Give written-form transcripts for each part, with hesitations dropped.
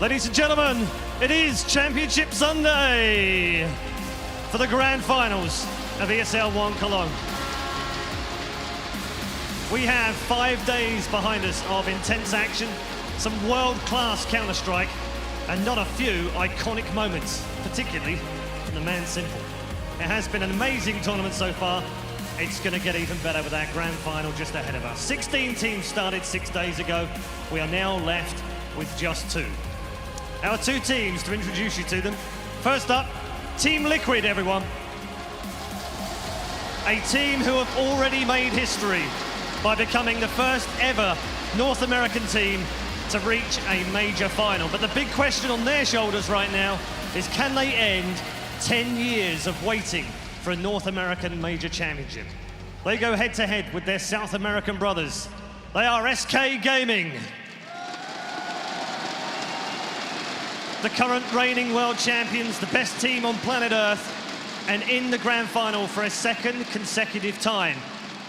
Ladies and gentlemen, it is Championship Sunday for the Grand Finals of ESL One Cologne. We have 5 days behind us of intense action, some world-class Counter-Strike, and not a few iconic moments, particularly from the man Simple. It has been an amazing tournament so far. It's going to get even better with that grand final just ahead of us. 16 teams started 6 days ago. We are now left with just 2. Our 2 teams to introduce you to them. First up, Team Liquid, everyone. A team who have already made history by becoming the first ever North American team to reach a major final. But the big question on their shoulders right now is, can they end 10 years of waiting for a North American major championship? They go head-to-head with their South American brothers. They are SK Gaming, the current reigning world champions, the best team on planet Earth, and in the grand final for a second consecutive time.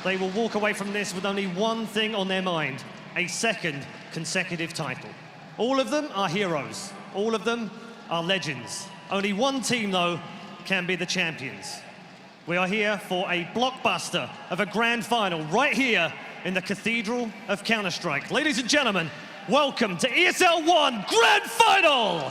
They will walk away from this with only one thing on their mind: a second consecutive title. All of them are heroes. All of them are legends. Only one team, though, can be the champions. We are here for a blockbuster of a grand final right here in the Cathedral of Counter-Strike. Ladies and gentlemen, welcome to ESL One Grand Final!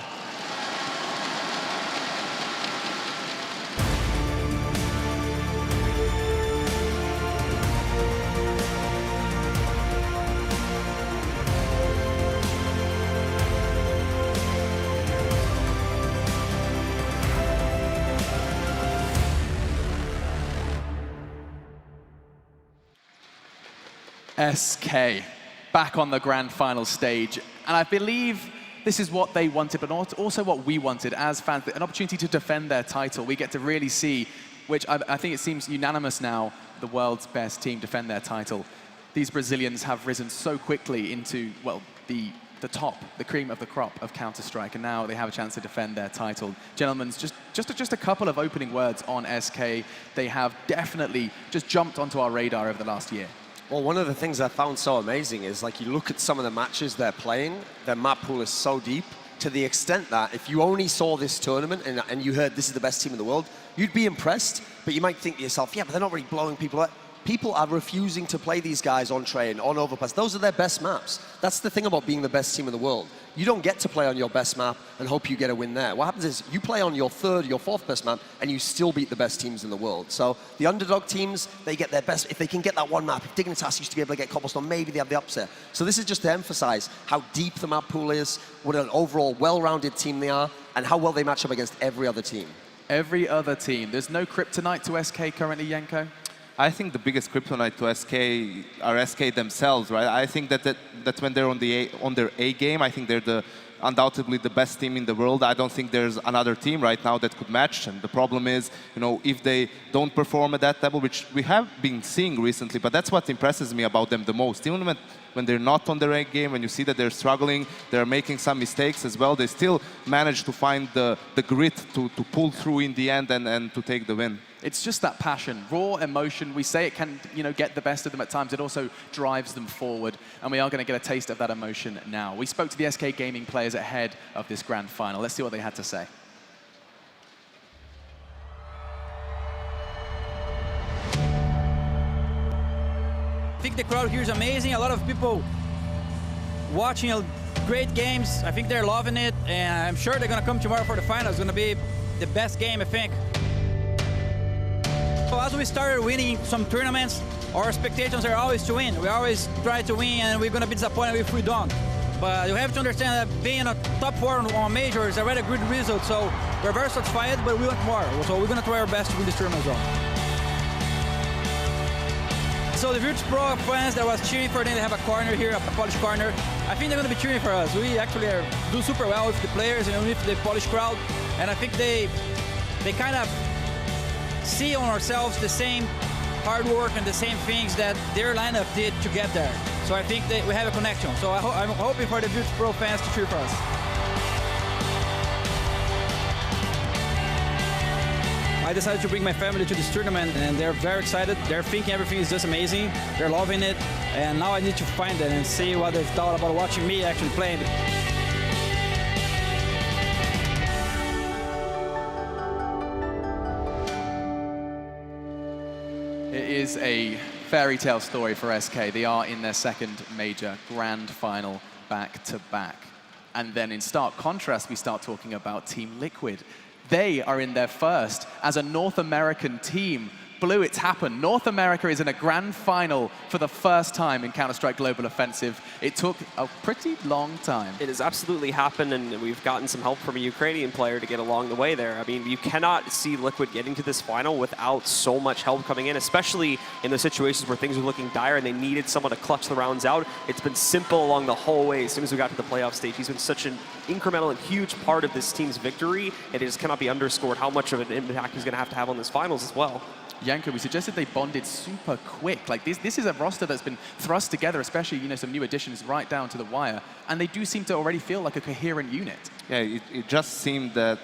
SK back on the grand final stage, and I believe this is what they wanted, but also what we wanted as fans, an opportunity to defend their title. We get to really see, which I think it seems unanimous now, the world's best team defend their title. These Brazilians have risen so quickly into, well, the top, the cream of the crop of Counter-Strike, and now they have a chance to defend their title. Gentlemen, just a couple of opening words on SK. They have definitely just jumped onto our radar over the last year. Well, one of the things I found so amazing is, like, you look at some of the matches they're playing, their map pool is so deep, to the extent that if you only saw this tournament and you heard this is the best team in the world, you'd be impressed, but you might think to yourself, yeah, but they're not really blowing people up. People are refusing to play these guys on train, on overpass. Those are their best maps. That's the thing about being the best team in the world. You don't get to play on your best map and hope you get a win there. What happens is you play on your 3rd, your 4th best map, and you still beat the best teams in the world. So the underdog teams, they get their best. If they can get that one map, if Dignitas used to be able to get Cobblestone, maybe they have the upset. So this is just to emphasize how deep the map pool is, what an overall well-rounded team they are, and how well they match up against every other team. Every other team. There's no kryptonite to SK currently, Yenko? I think the biggest kryptonite to SK are SK themselves, right? I think that when they're on their A game, I think they're undoubtedly the best team in the world. I don't think there's another team right now that could match. And the problem is, you know, if they don't perform at that level, which we have been seeing recently, but that's what impresses me about them the most. Even when they're not on their A game, when you see that they're struggling, they're making some mistakes as well, they still manage to find the grit to pull through in the end and to take the win. It's just that passion, raw emotion. We say it can, you know, get the best of them at times. It also drives them forward, and we are going to get a taste of that emotion now. We spoke to the SK Gaming players ahead of this grand final. Let's see what they had to say. I think the crowd here is amazing. A lot of people watching great games. I think they're loving it, and I'm sure they're going to come tomorrow for the final. It's going to be the best game, I think. So as we started winning some tournaments, our expectations are always to win. We always try to win, and we're going to be disappointed if we don't. But you have to understand that being a top 4 on major is already a good result. So we're very satisfied, but we want more. So we're going to try our best to win this tournament as well. So the Virtus Pro fans that was cheering for them, they have a corner here, a Polish corner. I think they're going to be cheering for us. We actually do super well with the players and with the Polish crowd. And I think they kind of see on ourselves the same hard work and the same things that their lineup did to get there. So I think we have a connection. So I'm hoping for the Virtus Pro fans to cheer for us. I decided to bring my family to this tournament, and they're very excited. They're thinking everything is just amazing. They're loving it, and now I need to find them and see what they thought about watching me actually playing. is a fairy tale story for SK. They are in their second major grand final back-to-back. And then in stark contrast, we start talking about Team Liquid. They are in their first as a North American team. Blue, it's happened. North America is in a grand final for the first time in Counter-Strike Global Offensive. It took a pretty long time. It has absolutely happened, and we've gotten some help from a Ukrainian player to get along the way there. I mean, you cannot see Liquid getting to this final without so much help coming in, especially in those situations where things are looking dire and they needed someone to clutch the rounds out. It's been Simple along the whole way as soon as we got to the playoff stage. He's been such an incremental and huge part of this team's victory, and it just cannot be underscored how much of an impact he's going to have on this finals as well. Janko, we suggested they bonded super quick. Like this is a roster that's been thrust together, especially some new additions right down to the wire, and they do seem to already feel like a coherent unit. Yeah, it just seems that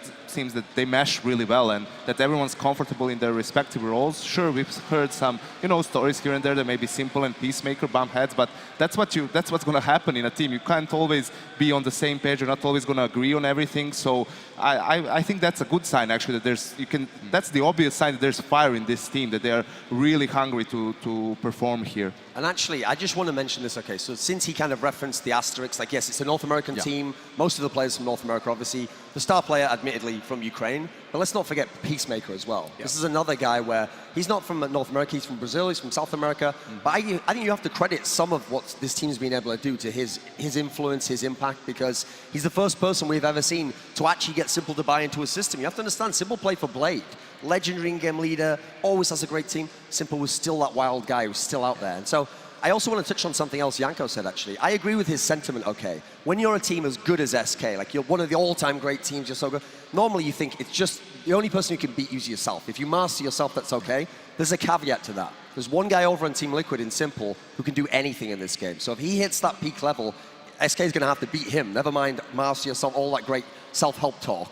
they mesh really well and that everyone's comfortable in their respective roles. Sure, we've heard some stories here and there that maybe Simple and Peacemaker bump heads, but that's what's going to happen in a team. You can't always be on the same page. You're not always going to agree on everything. So I think that's a good sign actually that that's the obvious sign that there's fire in this team, that they are really hungry to perform here. And actually, I just want to mention this, okay, so since he kind of referenced the asterisks, like yes, it's a North American team, most of the players from North America, obviously, the star player admittedly from Ukraine, but let's not forget Peacemaker as well. This is another guy where he's not from North America, he's from Brazil, he's from South America, but I think you have to credit some of what this team's been able to do to his influence, his impact, because he's the first person we've ever seen to actually get Simple to buy into a system. You have to understand, Simple played for Blade. Legendary in-game leader, always has a great team. Simple was still that wild guy who was still out there. And so I also want to touch on something else Janko said, actually. I agree with his sentiment, okay. When you're a team as good as SK, like you're one of the all-time great teams, you're so good, normally you think it's just the only person who can beat you is yourself. If you master yourself, that's okay. There's a caveat to that. There's one guy over on Team Liquid in Simple who can do anything in this game. So if he hits that peak level, SK is going to have to beat him. Never mind master yourself, all that great self-help talk.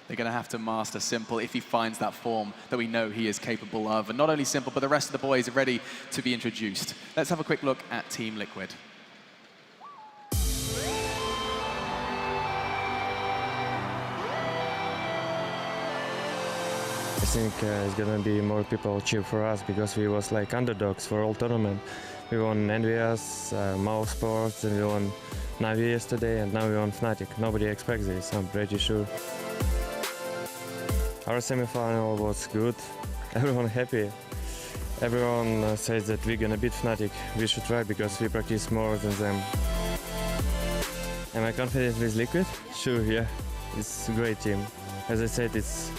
They're going to have to master Simple if he finds that form that we know he is capable of. And not only Simple, but the rest of the boys are ready to be introduced. Let's have a quick look at Team Liquid. I think it's gonna be more people cheer for us because we was like underdogs for all tournament. We won NVS, Mouse Sports, and we won Navi yesterday, and now we won Fnatic. Nobody expects this, I'm pretty sure. Our semi-final was good. Everyone happy. Everyone says that we're gonna beat Fnatic. We should try because we practice more than them. Am I confident with Liquid? Sure, yeah. It's a great team. As I said, it's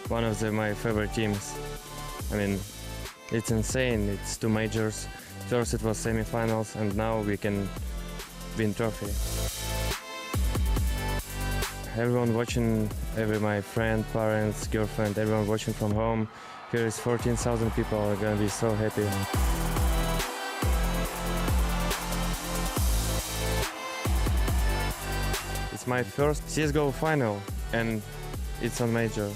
one of my favorite teams. I mean, it's insane. It's 2 majors. First it was semi-finals, and now we can win trophy. Everyone watching, my friend, parents, girlfriend, everyone watching from home. Here is 14,000 people are gonna be so happy. It's my first CSGO final, and it's on major.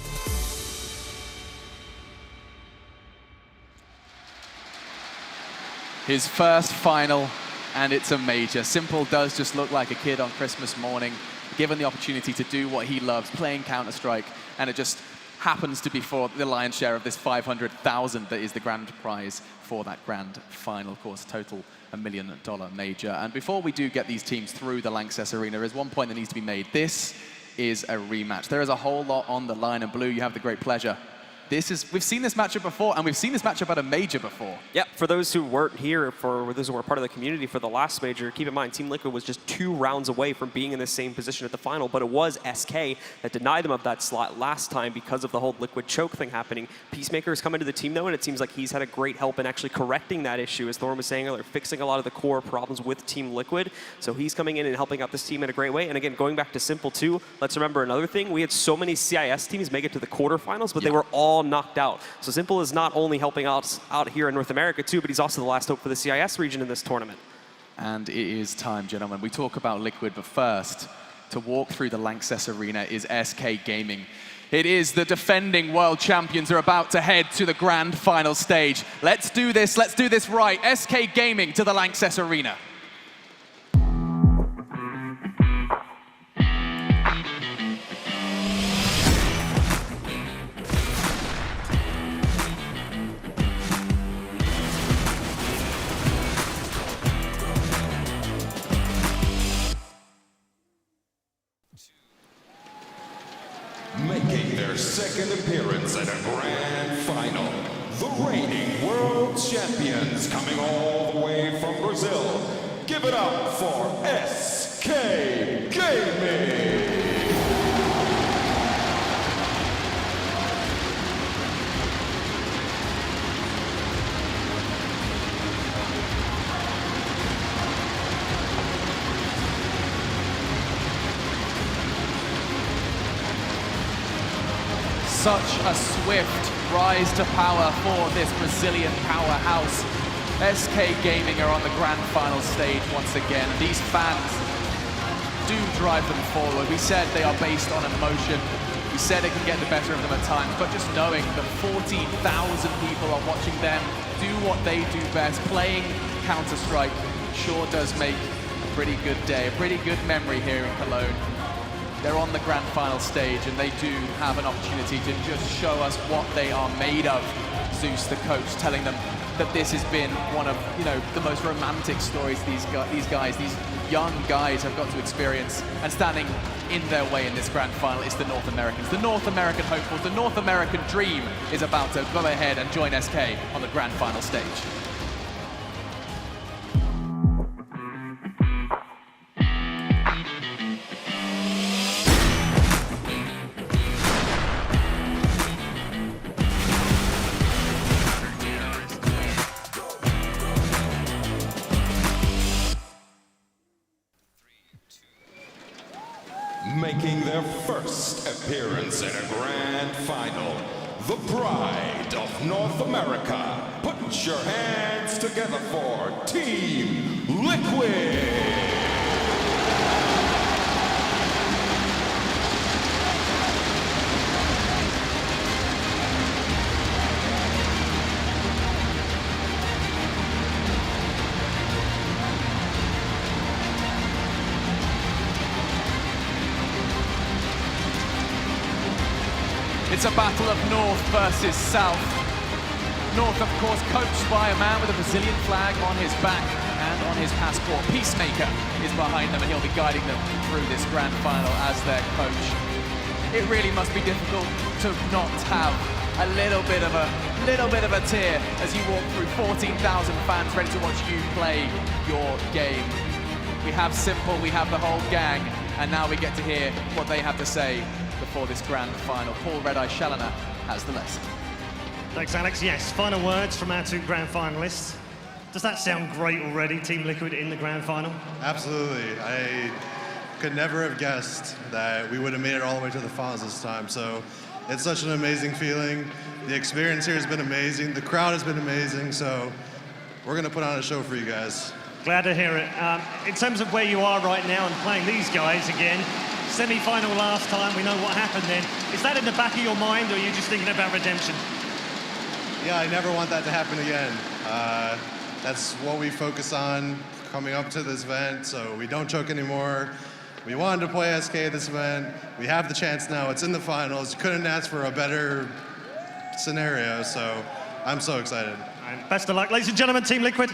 His first final, and it's a major. Simple does just look like a kid on Christmas morning, given the opportunity to do what he loves, playing Counter-Strike, and it just happens to be for the lion's share of this 500,000 that is the grand prize for that grand final. Of course, total $1 million major. And before we do get these teams through the LANXESS arena, there is one point that needs to be made. This is a rematch. There is a whole lot on the line, and Blue, you have the great pleasure. We've seen this matchup before, and we've seen this matchup at a major before. Yep, for those who weren't here, for those who were part of the community for the last major, keep in mind, Team Liquid was just 2 rounds away from being in the same position at the final, but it was SK that denied them of that slot last time because of the whole Liquid choke thing happening. Peacemaker has come into the team, though, and it seems like he's had a great help in actually correcting that issue, as Thorn was saying earlier, fixing a lot of the core problems with Team Liquid. So he's coming in and helping out this team in a great way. And again, going back to Simple, too, let's remember another thing. We had so many CIS teams make it to the quarterfinals, but they were all knocked out. So Simple is not only helping out here in North America too, but he's also the last hope for the CIS region in this tournament. And it is time, gentlemen. We talk about Liquid, but first, to walk through the LANXESS arena is SK Gaming. It is the defending world champions are about to head to the grand final stage. Let's do this right. SK Gaming to the LANXESS arena. Making their second appearance at a grand final, the reigning world champions coming all the way from Brazil. Give it up for SK Gaming! Such a swift rise to power for this Brazilian powerhouse. SK Gaming are on the grand final stage once again. These fans do drive them forward. We said they are based on emotion. We said it can get the better of them at times, but just knowing that 14,000 people are watching them do what they do best, playing Counter-Strike, sure does make a pretty good day, a pretty good memory here in Cologne. They're on the grand final stage and they do have an opportunity to just show us what they are made of. Zeus, the coach, telling them that this has been one of, the most romantic stories these young guys have got to experience, and standing in their way in this grand final is the North Americans. The North American hopefuls, the North American dream is about to go ahead and join SK on the grand final stage. Making their first appearance in a grand final, the pride of North America. Put your hands together for Team Liquid! It's a battle of North versus South. North, of course, coached by a man with a Brazilian flag on his back and on his passport. Peacemaker is behind them, and he'll be guiding them through this grand final as their coach. It really must be difficult to not have a little bit of a tear as you walk through 14,000 fans ready to watch you play your game. We have Simple, we have the whole gang, and now we get to hear what they have to say before this grand final. Paul Red Eye Challoner has the lesson. Thanks, Alex. Yes, final words from our two grand finalists. Does that sound great already, Team Liquid in the grand final? Absolutely. I could never have guessed that we would have made it all the way to the finals this time. So it's such an amazing feeling. The experience here has been amazing. The crowd has been amazing. So we're going to put on a show for you guys. Glad to hear it. In terms of where you are right now and playing these guys again, semi-final last time, we know what happened then. Is that in the back of your mind, or are you just thinking about redemption? Yeah, I never want that to happen again. That's what we focus on coming up to this event, so we don't choke anymore. We wanted to play SK at this event. We have the chance now. It's in the finals. You couldn't ask for a better scenario, so I'm so excited. And best of luck. Ladies and gentlemen, Team Liquid.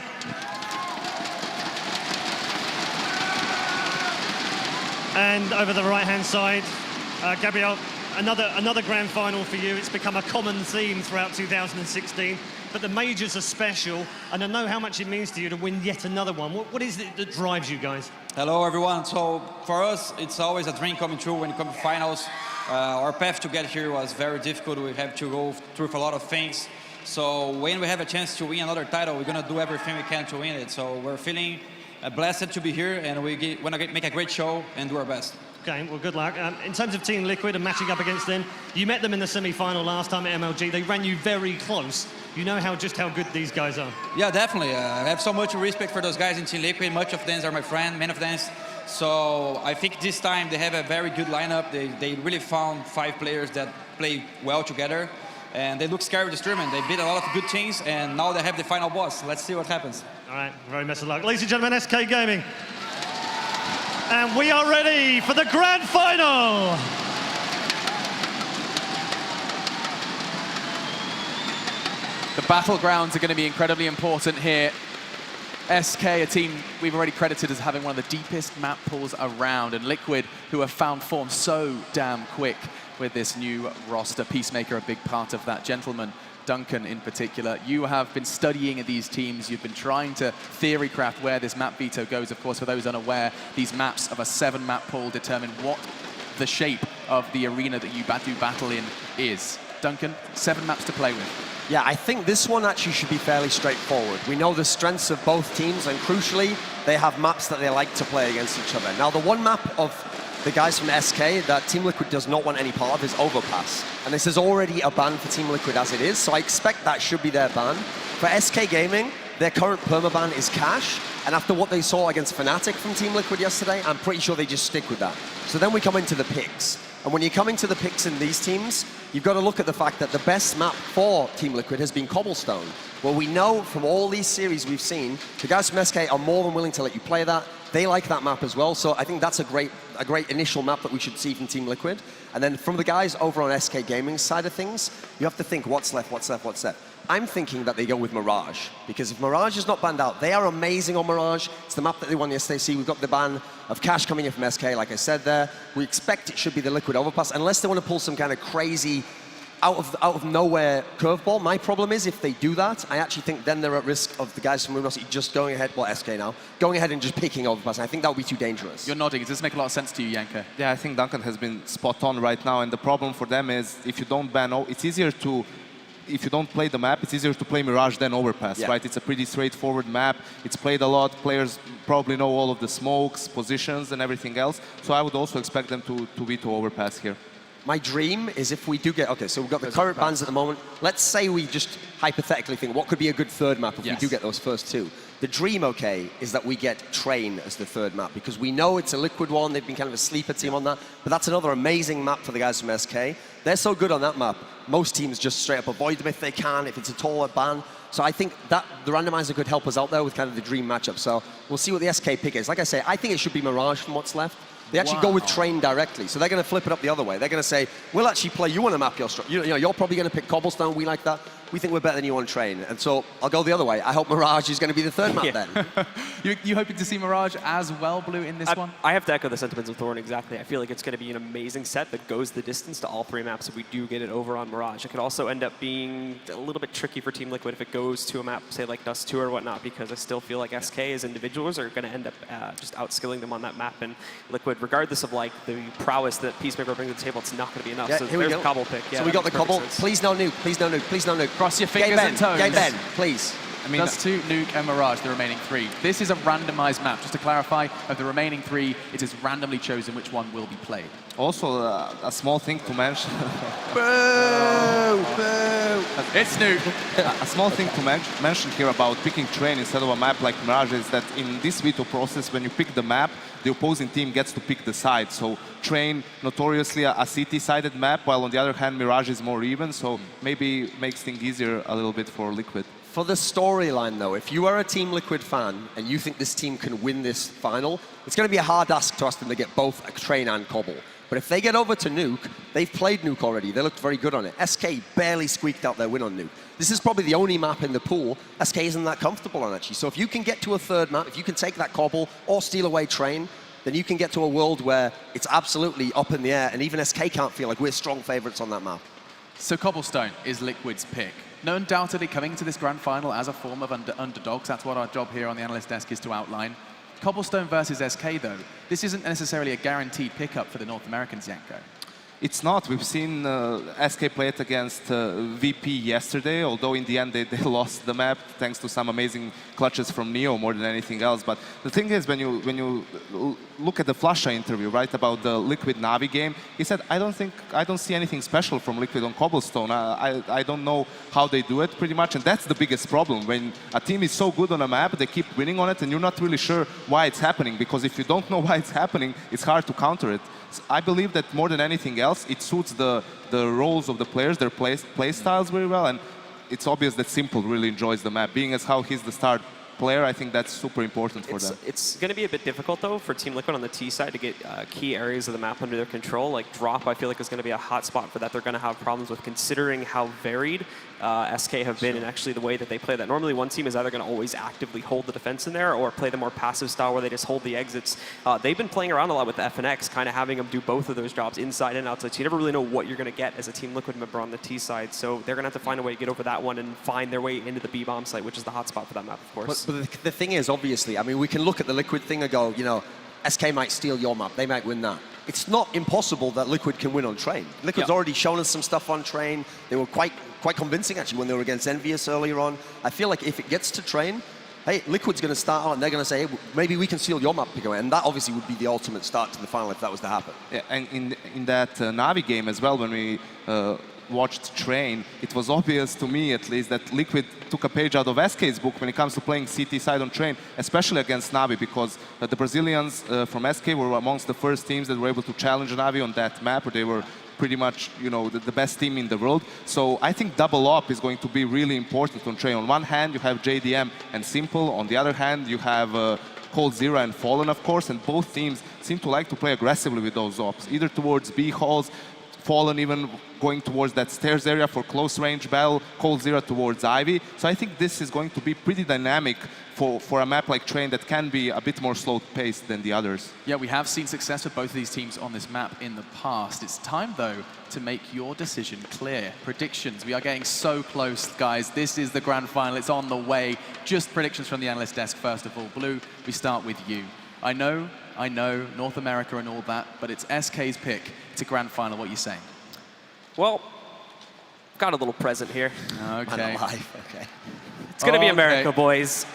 And over the right-hand side, Gabriel, another grand final for you. It's become a common theme throughout 2016, but the majors are special, and I know how much it means to you to win yet another one. What is it that drives you guys? Hello, everyone. So for us, it's always a dream coming true when it comes to finals. Our path to get here was very difficult. We have to go through a lot of things. So when we have a chance to win another title, we're going to do everything we can to win it. So we're feeling blessed to be here, and we want to make a great show and do our best. Okay, well, good luck. In terms of Team Liquid and matching up against them, you met them in the semi-final last time at MLG. They ran you very close. You know just how good these guys are. Yeah, definitely. I have so much respect for those guys in Team Liquid. Much of them are my friend, many of them. So I think this time they have a very good lineup. They really found 5 players that play well together. And they look scary this tournament. They beat a lot of good teams, and now they have the final boss. Let's see what happens. All right, very best of luck. Ladies and gentlemen, SK Gaming. And we are ready for the grand final. The battlegrounds are going to be incredibly important here. SK, a team we've already credited as having one of the deepest map pools around, and Liquid, who have found form so damn quick. with this new roster. Peacemaker, a big part of that. Gentleman, Duncan in particular, you have been studying these teams. You've been trying to theory craft where this map veto goes. Of course, for those unaware, these maps of a 7-map pool determine what the shape of the arena that you do battle in is. Duncan, 7 maps to play with. Yeah, I think this one actually should be fairly straightforward. We know the strengths of both teams, and crucially, they have maps that they like to play against each other. Now, the one map of the guys from SK that Team Liquid does not want any part of is Overpass. And this is already a ban for Team Liquid as it is, so I expect that should be their ban. For SK Gaming, their current permaban is Cash, and after what they saw against Fnatic from Team Liquid yesterday, I'm pretty sure they just stick with that. So then we come into the picks. And when you come into the picks in these teams, you've got to look at the fact that the best map for Team Liquid has been Cobblestone. Well, we know from all these series we've seen, the guys from SK are more than willing to let you play that. They like that map as well, so I think that's a great initial map that we should see from Team Liquid. And then from the guys over on SK Gaming's side of things, you have to think what's left, what's left, what's left. I'm thinking that they go with Mirage, because if Mirage is not banned out, they are amazing on Mirage. It's the map that they won yesterday. See, we've got the ban of Cash coming in from SK, like I said there. We expect it should be the Liquid Overpass, unless they want to pull some kind of crazy, out of nowhere curveball. My problem is if they do that, I actually think then they're at risk of the guys from Luminosity just going ahead, well, SK now, going ahead and just picking Overpass. And I think that would be too dangerous. You're nodding. Does this make a lot of sense to you, Yanko? Yeah, I think Duncan has been spot on right now, and the problem for them is if you don't ban, it's easier to, if you don't play the map, it's easier to play Mirage than Overpass, right? It's a pretty straightforward map. It's played a lot. Players probably know all of the smokes, positions, and everything else. So I would also expect them to veto Overpass here. My dream is if we do get, okay, so we've got the current bans at the moment. Let's say we just hypothetically think, what could be a good third map if we do get those first 2? The dream, okay, is that we get Train as the third map, because we know it's a Liquid one. They've been kind of a sleeper team on that, but that's another amazing map for the guys from SK. They're so good on that map, most teams just straight up avoid them if they can, if it's at all a ban. So I think that the randomizer could help us out there with kind of the dream matchup. So we'll see what the SK pick is. Like I say, I think it should be Mirage from what's left. They actually go with Train directly, so they're going to flip it up the other way. They're going to say, we'll actually play you on a map, you're probably going to pick Cobblestone, we like that. We think we're better than you on Train. And so I'll go the other way. I hope Mirage is going to be the third map then. You hoping to see Mirage as well, Blue, in this one? I have to echo the sentiments of Thorn exactly. I feel like it's going to be an amazing set that goes the distance to all 3 maps if we do get it over on Mirage. It could also end up being a little bit tricky for Team Liquid if it goes to a map, say like Dust 2 or whatnot, because I still feel like SK as individuals are going to end up just outskilling them on that map. And Liquid, regardless of like the prowess that Peacemaker brings to the table, it's not going to be enough. Yeah, so here we there's go. a Cobble pick. Yeah, so we got the Cobble. Sense. Please no nuke, please no nuke, please no nuke. Cross your fingers and toes. Gay Ben, please. I mean, Dust 2, Nuke, and Mirage, the remaining 3. This is a randomized map. Just to clarify, of the remaining 3, it is randomly chosen which one will be played. Also, a small thing to mention. Boo! Boo! It's Nuke. A small thing to mention here about picking Train instead of a map like Mirage is that in this veto process, when you pick the map, the opposing team gets to pick the side. So Train, notoriously a CT-sided map, while on the other hand, Mirage is more even. So maybe makes things easier a little bit for Liquid. For the storyline, though, if you are a Team Liquid fan and you think this team can win this final, it's going to be a hard ask to ask them to get both a Train and Cobble. But if they get over to Nuke, they've played Nuke already. They looked very good on it. SK barely squeaked out their win on Nuke. This is probably the only map in the pool SK isn't that comfortable on, actually. So if you can get to a third map, if you can take that Cobble or steal away Train, then you can get to a world where it's absolutely up in the air, and even SK can't feel like we're strong favorites on that map. So Cobblestone is Liquid's pick. No, undoubtedly coming into this grand final as a form of underdogs. That's what our job here on the analyst desk is to outline. Cobblestone versus SK, though, this isn't necessarily a guaranteed pickup for the North Americans, Yanko. It's not. We've seen SK play it against VP yesterday, although in the end they lost the map thanks to some amazing clutches from Neo more than anything else. But the thing is, when you look at the Flasha interview, right, about the Liquid Navi game, he said, I don't see anything special from Liquid on Cobblestone. I don't know how they do it, pretty much, and that's the biggest problem. When a team is so good on a map, they keep winning on it, and you're not really sure why it's happening, because if you don't know why it's happening, it's hard to counter it. I believe that more than anything else, it suits the roles of the players, their play styles very well, and it's obvious that Simple really enjoys the map, being as how he's the star player, I think that's super important for them. It's going to be a bit difficult, though, for Team Liquid on the T side to get key areas of the map under their control. Like drop, I feel like is going to be a hot spot for that. They're going to have problems with, considering how varied SK have been and actually the way that they play that. Normally, one team is either going to always actively hold the defense in there or play the more passive style where they just hold the exits. They've been playing around a lot with FNX, kind of having them do both of those jobs inside and outside. So you never really know what you're going to get as a Team Liquid member on the T side. So they're going to have to find a way to get over that one and find their way into the B-bomb site, which is the hot spot for that map, of course. But the thing is, obviously, I mean, we can look at the Liquid thing and go, you know, SK might steal your map, they might win that. It's not impossible that Liquid can win on Train. Liquid's already shown us some stuff on Train. They were quite convincing, actually, when they were against Envious earlier on. I feel like if it gets to Train, hey, Liquid's going to start out and they're going to say, hey, maybe we can steal your map, Pico. And that obviously would be the ultimate start to the final if that was to happen. Yeah, and in that Navi game as well, when we watched Train, it was obvious to me, at least, that Liquid took a page out of SK's book when it comes to playing CT side on Train, especially against Navi, because the Brazilians from SK were amongst the first teams that were able to challenge Navi on that map, where they were pretty much, you know, the best team in the world. So I think double up is going to be really important on Train. On one hand, you have JDM and Simple. On the other hand, you have Cold Zero and Fallen, of course, and both teams seem to like to play aggressively with those ops, either towards B halls, Fallen even going towards that stairs area for close range battle, Cold Zero towards Ivy. So I think this is going to be pretty dynamic for a map like Train that can be a bit more slow-paced than the others. Yeah, we have seen success with both of these teams on this map in the past. It's time, though, to make your decision clear. Predictions. We are getting so close, guys. This is the grand final. It's on the way. Just predictions from the analyst desk, first of all. Blue, we start with you. I know, North America and all that, but it's SK's pick to grand final. What are you saying? Well, got a little present here. Okay. Okay. It's going to be America, boys.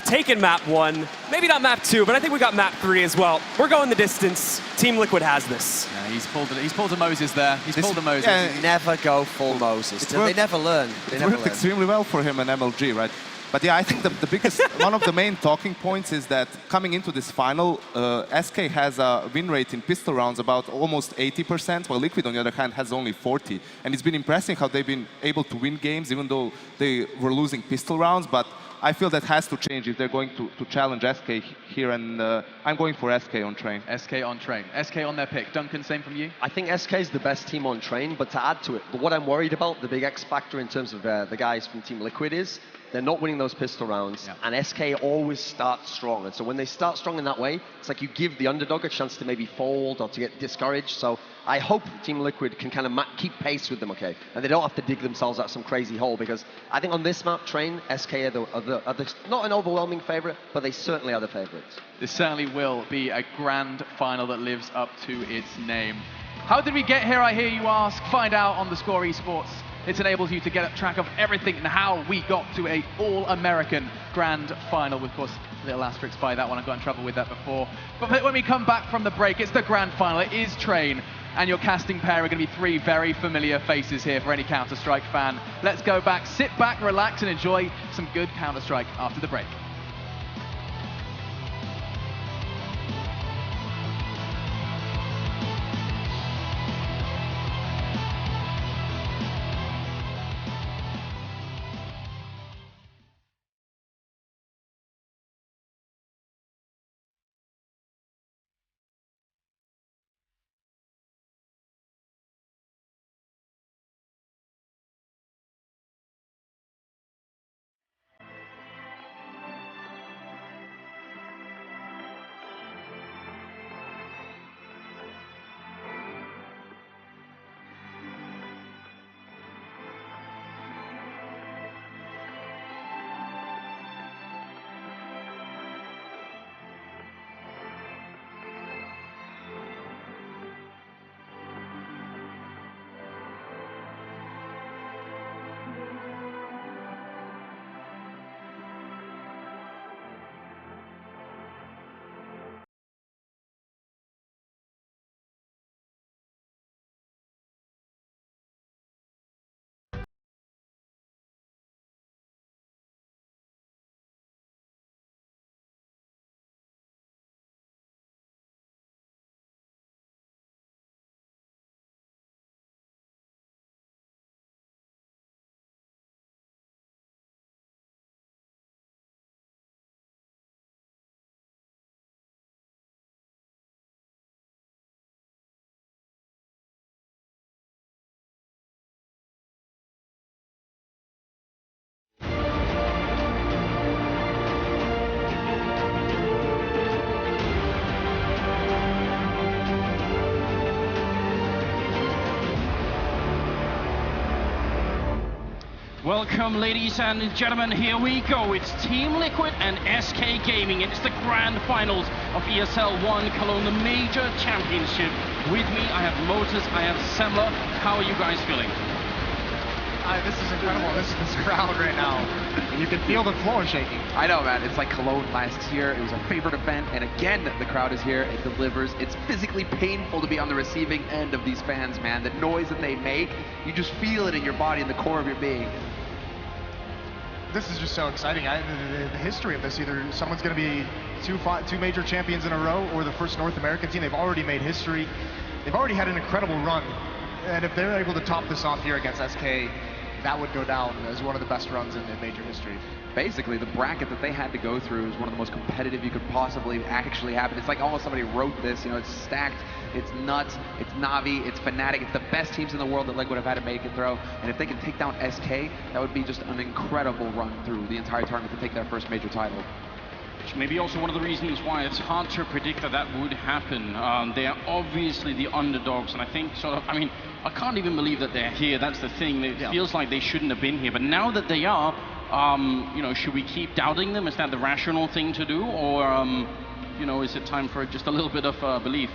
Taking map 1, maybe not map 2, but I think we got map 3 as well. We're going the distance. Team Liquid has this. Yeah, he's pulled a Moses there. He's pulled a Moses. Yeah, never go full Moses. They never learn. It worked extremely well for him and MLG, right? But yeah, I think the biggest, one of the main talking points is that coming into this final, SK has a win rate in pistol rounds about almost 80%, while Liquid, on the other hand, has only 40. And it's been impressive how they've been able to win games, even though they were losing pistol rounds. But I feel that has to change if they're going to challenge SK here, and I'm going for SK on Train. SK on Train. SK on their pick. Duncan, same from you? I think SK is the best team on Train, but to add to it, what I'm worried about, the big X factor in terms of the guys from Team Liquid is, they're not winning those pistol rounds, and SK always starts strong. And so when they start strong in that way, it's like you give the underdog a chance to maybe fold or to get discouraged. So I hope Team Liquid can kind of keep pace with them, okay? And they don't have to dig themselves out some crazy hole, because I think on this map, Train, SK are the not an overwhelming favorite, but they certainly are the favorites. This certainly will be a grand final that lives up to its name. How did we get here, I hear you ask? Find out on the Score Esports. It enables you to get track of everything and how we got to a all-American grand final. Of course, a little asterisk by that one. I got in trouble with that before. But when we come back from the break, it's the grand final. It is Train. And your casting pair are going to be 3 very familiar faces here for any Counter-Strike fan. Let's go back, sit back, relax, and enjoy some good Counter-Strike after the break. Welcome, ladies and gentlemen. Here we go. It's Team Liquid and SK Gaming. It's the grand finals of ESL One Cologne, the major championship. With me, I have Moses, I have Semler. How are you guys feeling? This is incredible. This crowd right now. You can feel the floor shaking. I know, man. It's like Cologne last year. It was a favorite event, and again, the crowd is here. It delivers. It's physically painful to be on the receiving end of these fans, man. The noise that they make, you just feel it in your body, in the core of your being. This is just so exciting. The history of this, either someone's going to be two major champions in a row or the first North American team. They've already made history. They've already had an incredible run. And if they're able to top this off here against SK, that would go down as one of the best runs in major history. Basically, the bracket that they had to go through is one of the most competitive you could possibly actually happen. It's like almost somebody wrote this, you know, it's stacked, it's nuts, it's Na'Vi, it's Fnatic, it's the best teams in the world that Liquid have had to make it through. And if they can take down SK, that would be just an incredible run through the entire tournament to take their first major title. Which may be also one of the reasons why it's hard to predict that would happen. They are obviously the underdogs, and I think I can't even believe that they're here. That's the thing. It feels like they shouldn't have been here. But now that they are, you know, should we keep doubting them? Is that the rational thing to do, or you know, is it time for just a little bit of belief?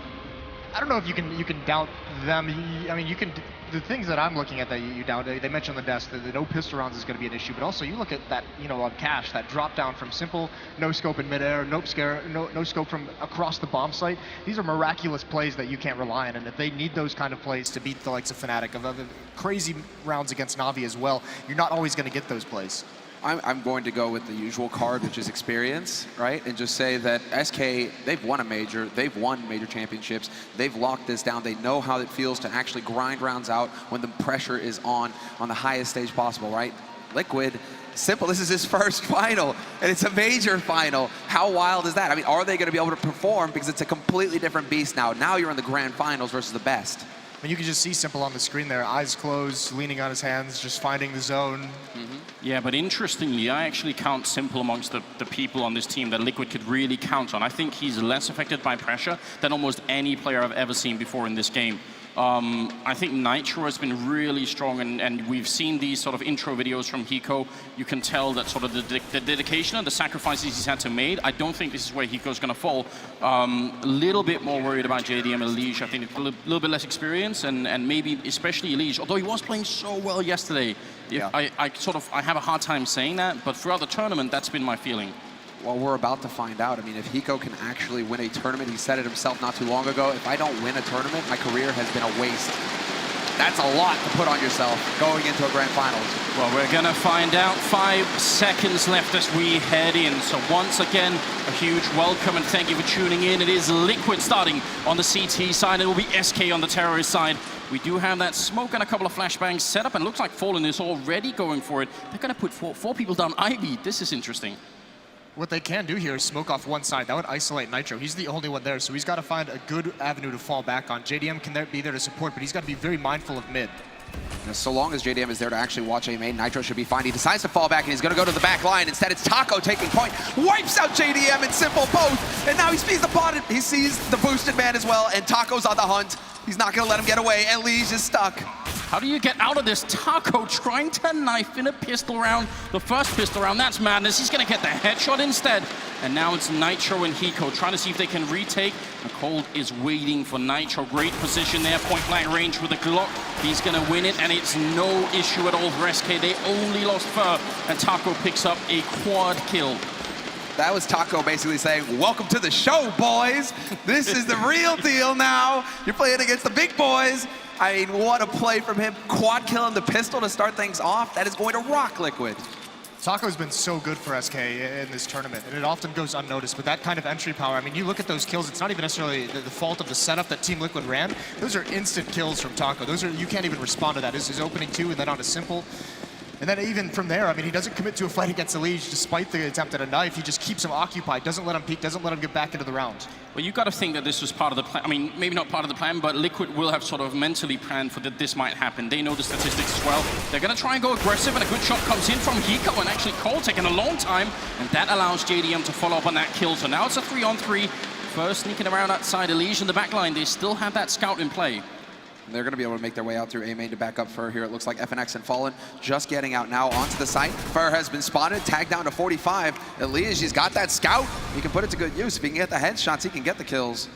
I don't know if you can doubt them. I mean, you can. The things that I'm looking at that you doubt, they mentioned on the desk that the no pistol rounds is going to be an issue, but also you look at that, you know, on Cash, that drop down from simple no scope in midair, no scope from across the bomb site. These are miraculous plays that you can't rely on, and if they need those kind of plays to beat the likes of Fnatic, of crazy rounds against Na'Vi as well, you're not always going to get those plays. I'm going to go with the usual card, which is experience, right? And just say that SK, they've won a major, they've won major championships, they've locked this down, they know how it feels to actually grind rounds out when the pressure is on the highest stage possible, right? Liquid, simple, this is his first final, and it's a major final. How wild is that? I mean, are they going to be able to perform? Because it's a completely different beast now. Now you're in the grand finals versus the best. I mean, you can just see Simple on the screen there, eyes closed, leaning on his hands, just finding the zone. Yeah, but interestingly, I actually count Simple amongst the people on this team that Liquid could really count on. I think he's less affected by pressure than almost any player I've ever seen before in this game. I think Nitro has been really strong, and we've seen these sort of intro videos from Hiko. You can tell that sort of the dedication and the sacrifices he's had to make. I don't think this is where Hiko's going to fall. A little bit more worried about JDM and Elige. I think a little bit less experience, and maybe especially Elige, although he was playing so well yesterday. Yeah. I have a hard time saying that, but throughout the tournament, that's been my feeling. Well, we're about to find out. I mean, if Hiko can actually win a tournament, he said it himself not too long ago, if I don't win a tournament, my career has been a waste. That's a lot to put on yourself going into a grand finals. Well, we're going to find out. 5 seconds left as we head in. So once again, a huge welcome and thank you for tuning in. It is Liquid starting on the CT side. It will be SK on the terrorist side. We do have that smoke and a couple of flashbangs set up, and it looks like Fallen is already going for it. They're going to put four people down Ivy. This is interesting. What they can do here is smoke off one side. That would isolate Nitro. He's the only one there, so he's got to find a good avenue to fall back on. JDM can be there to support, but he's got to be very mindful of mid. Now, so long as JDM is there to actually watch a main, Nitro should be fine. He decides to fall back, and he's going to go to the back line. Instead, it's Taco taking point. Wipes out JDM and Simple both. And now he sees the bot. He sees the boosted man as well, and Taco's on the hunt. He's not going to let him get away, and Lige is stuck. How do you get out of this? Taco trying to knife in a pistol round. The first pistol round, that's madness. He's going to get the headshot instead. And now it's Nitro and Hiko trying to see if they can retake. Cold is waiting for Nitro. Great position there, point blank range with the Glock. He's going to win it, and it's no issue at all for SK. They only lost Fur, and Taco picks up a quad kill. That was Taco basically saying, welcome to the show, boys. This is the real deal now. You're playing against the big boys. I mean, what a play from him. Quad kill on the pistol to start things off. That is going to rock Liquid. Taco's been so good for SK in this tournament, and it often goes unnoticed, but that kind of entry power, I mean, you look at those kills, it's not even necessarily the fault of the setup that Team Liquid ran. Those are instant kills from Taco. Those are, you can't even respond to that. This is opening 2 and then on a simple. And then even from there, I mean, he doesn't commit to a fight against Elige despite the attempt at a knife. He just keeps him occupied, doesn't let him peek, doesn't let him get back into the round. Well, you've got to think that this was part of the plan. I mean, maybe not part of the plan, but Liquid will have sort of mentally planned for that this might happen. They know the statistics as well. They're going to try and go aggressive, and a good shot comes in from Hiko, and actually Cole taking a long time, and that allows JDM to follow up on that kill. So now it's a 3-on-3. First sneaking around outside Elige in the back line. They still have that scout in play. They're going to be able to make their way out through A main to back up Fur here. It looks like FNX and Fallen just getting out now onto the site. Fur has been spotted, tagged down to 45. Elige, he's got that scout. He can put it to good use. If he can get the headshots, he can get the kills.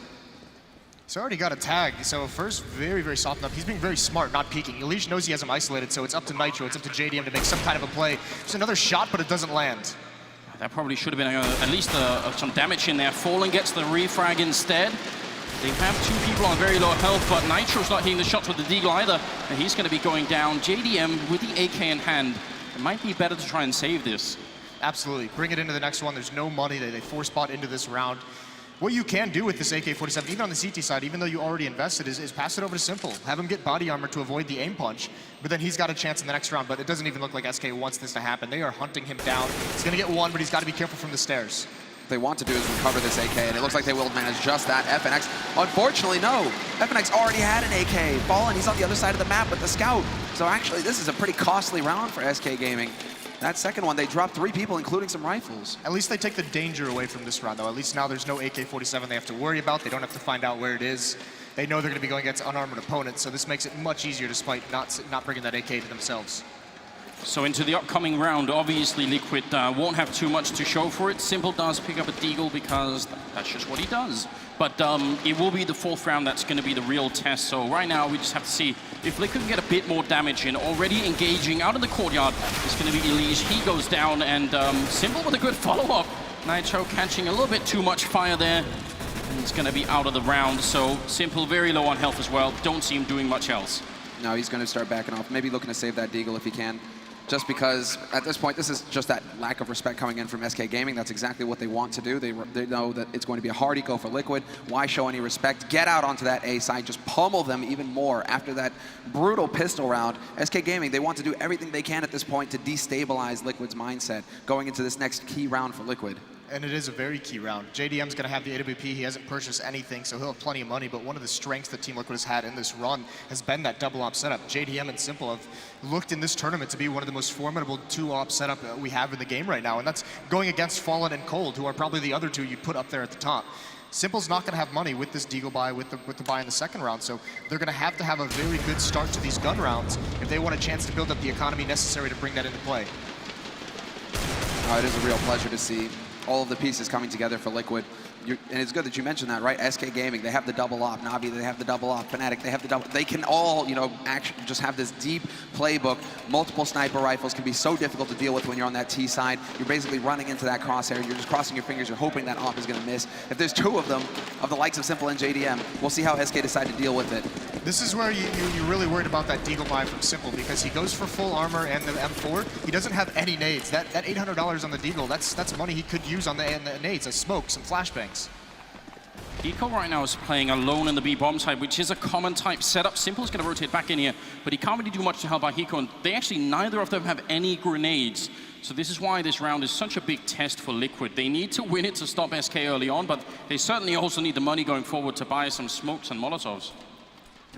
He's already got a tag, so Fur's very, very softened up. He's being very smart, not peeking. Elige knows he has him isolated, so it's up to Nitro, it's up to JDM to make some kind of a play. Just another shot, but it doesn't land. That probably should have been at least some damage in there. Fallen gets the refrag instead. They have two people on very low health, but Nitro's not hitting the shots with the Deagle either, and he's going to be going down. JDM with the AK in hand. It might be better to try and save this. Absolutely. Bring it into the next one. There's no money. They force spot into this round. What you can do with this AK-47, even on the CT side, even though you already invested, is pass it over to Simple. Have him get body armor to avoid the aim punch, but then he's got a chance in the next round, but it doesn't even look like SK wants this to happen. They are hunting him down. He's going to get one, but he's got to be careful from the stairs. They want to do is recover this AK, and it looks like they will manage just that. FNX, unfortunately, no. FNX already had an AK. Fallen, he's on the other side of the map with the scout. So actually, this is a pretty costly round for SK Gaming. That second one, they dropped 3 people, including some rifles. At least they take the danger away from this round, though. At least now there's no AK-47 they have to worry about. They don't have to find out where it is. They know they're going to be going against unarmored opponents, so this makes it much easier despite not bringing that AK to themselves. So into the upcoming round, obviously Liquid won't have too much to show for it. Simple does pick up a Deagle because that's just what he does. But it will be the 4th round that's going to be the real test. So right now we just have to see if Liquid can get a bit more damage in. Already engaging out in the courtyard. It's going to be Elige. He goes down, and Simple with a good follow-up. Nitro catching a little bit too much fire there. And he's going to be out of the round. So Simple very low on health as well. Don't see him doing much else. No, he's going to start backing off. Maybe looking to save that Deagle if he can. Just because at this point, this is just that lack of respect coming in from SK Gaming. That's exactly what they want to do. They know that it's going to be a hard eco for Liquid. Why show any respect? Get out onto that A side, just pummel them even more. After that brutal pistol round, SK Gaming, they want to do everything they can at this point to destabilize Liquid's mindset going into this next key round for Liquid. And it is a very key round. JDM's going to have the AWP. He hasn't purchased anything, so he'll have plenty of money. But one of the strengths that Team Liquid has had in this run has been that double op setup. JDM and Simple have looked in this tournament to be one of the most formidable 2-op setup we have in the game right now. And that's going against Fallen and Cold, who are probably the other two you'd put up there at the top. Simple's not going to have money with this Deagle buy, with the buy in the second round, so they're going to have a very good start to these gun rounds if they want a chance to build up the economy necessary to bring that into play. It is a real pleasure to see all of the pieces coming together for Liquid. And it's good that you mentioned that, right? SK Gaming, they have the double op. Navi, they have the double op. Fnatic, they have the double. They can all, actually just have this deep playbook. Multiple sniper rifles can be so difficult to deal with when you're on that T side. You're basically running into that crosshair. You're just crossing your fingers. You're hoping that op is going to miss. If there's 2 of them, of the likes of Simple and JDM, we'll see how SK decide to deal with it. This is where you're really worried about that Deagle buy from Simple, because he goes for full armor and the M4. He doesn't have any nades. That $800 on the Deagle, that's money he could use on the nades, a smoke, some flashbangs. Eco right now is playing alone in the B bomb side, which is a common type setup. Simple's going to rotate back in here, but he can't really do much to help out Hiko, and they actually, neither of them have any grenades. So this is why this round is such a big test for Liquid. They need to win it to stop SK early on, but they certainly also need the money going forward to buy some smokes and Molotovs.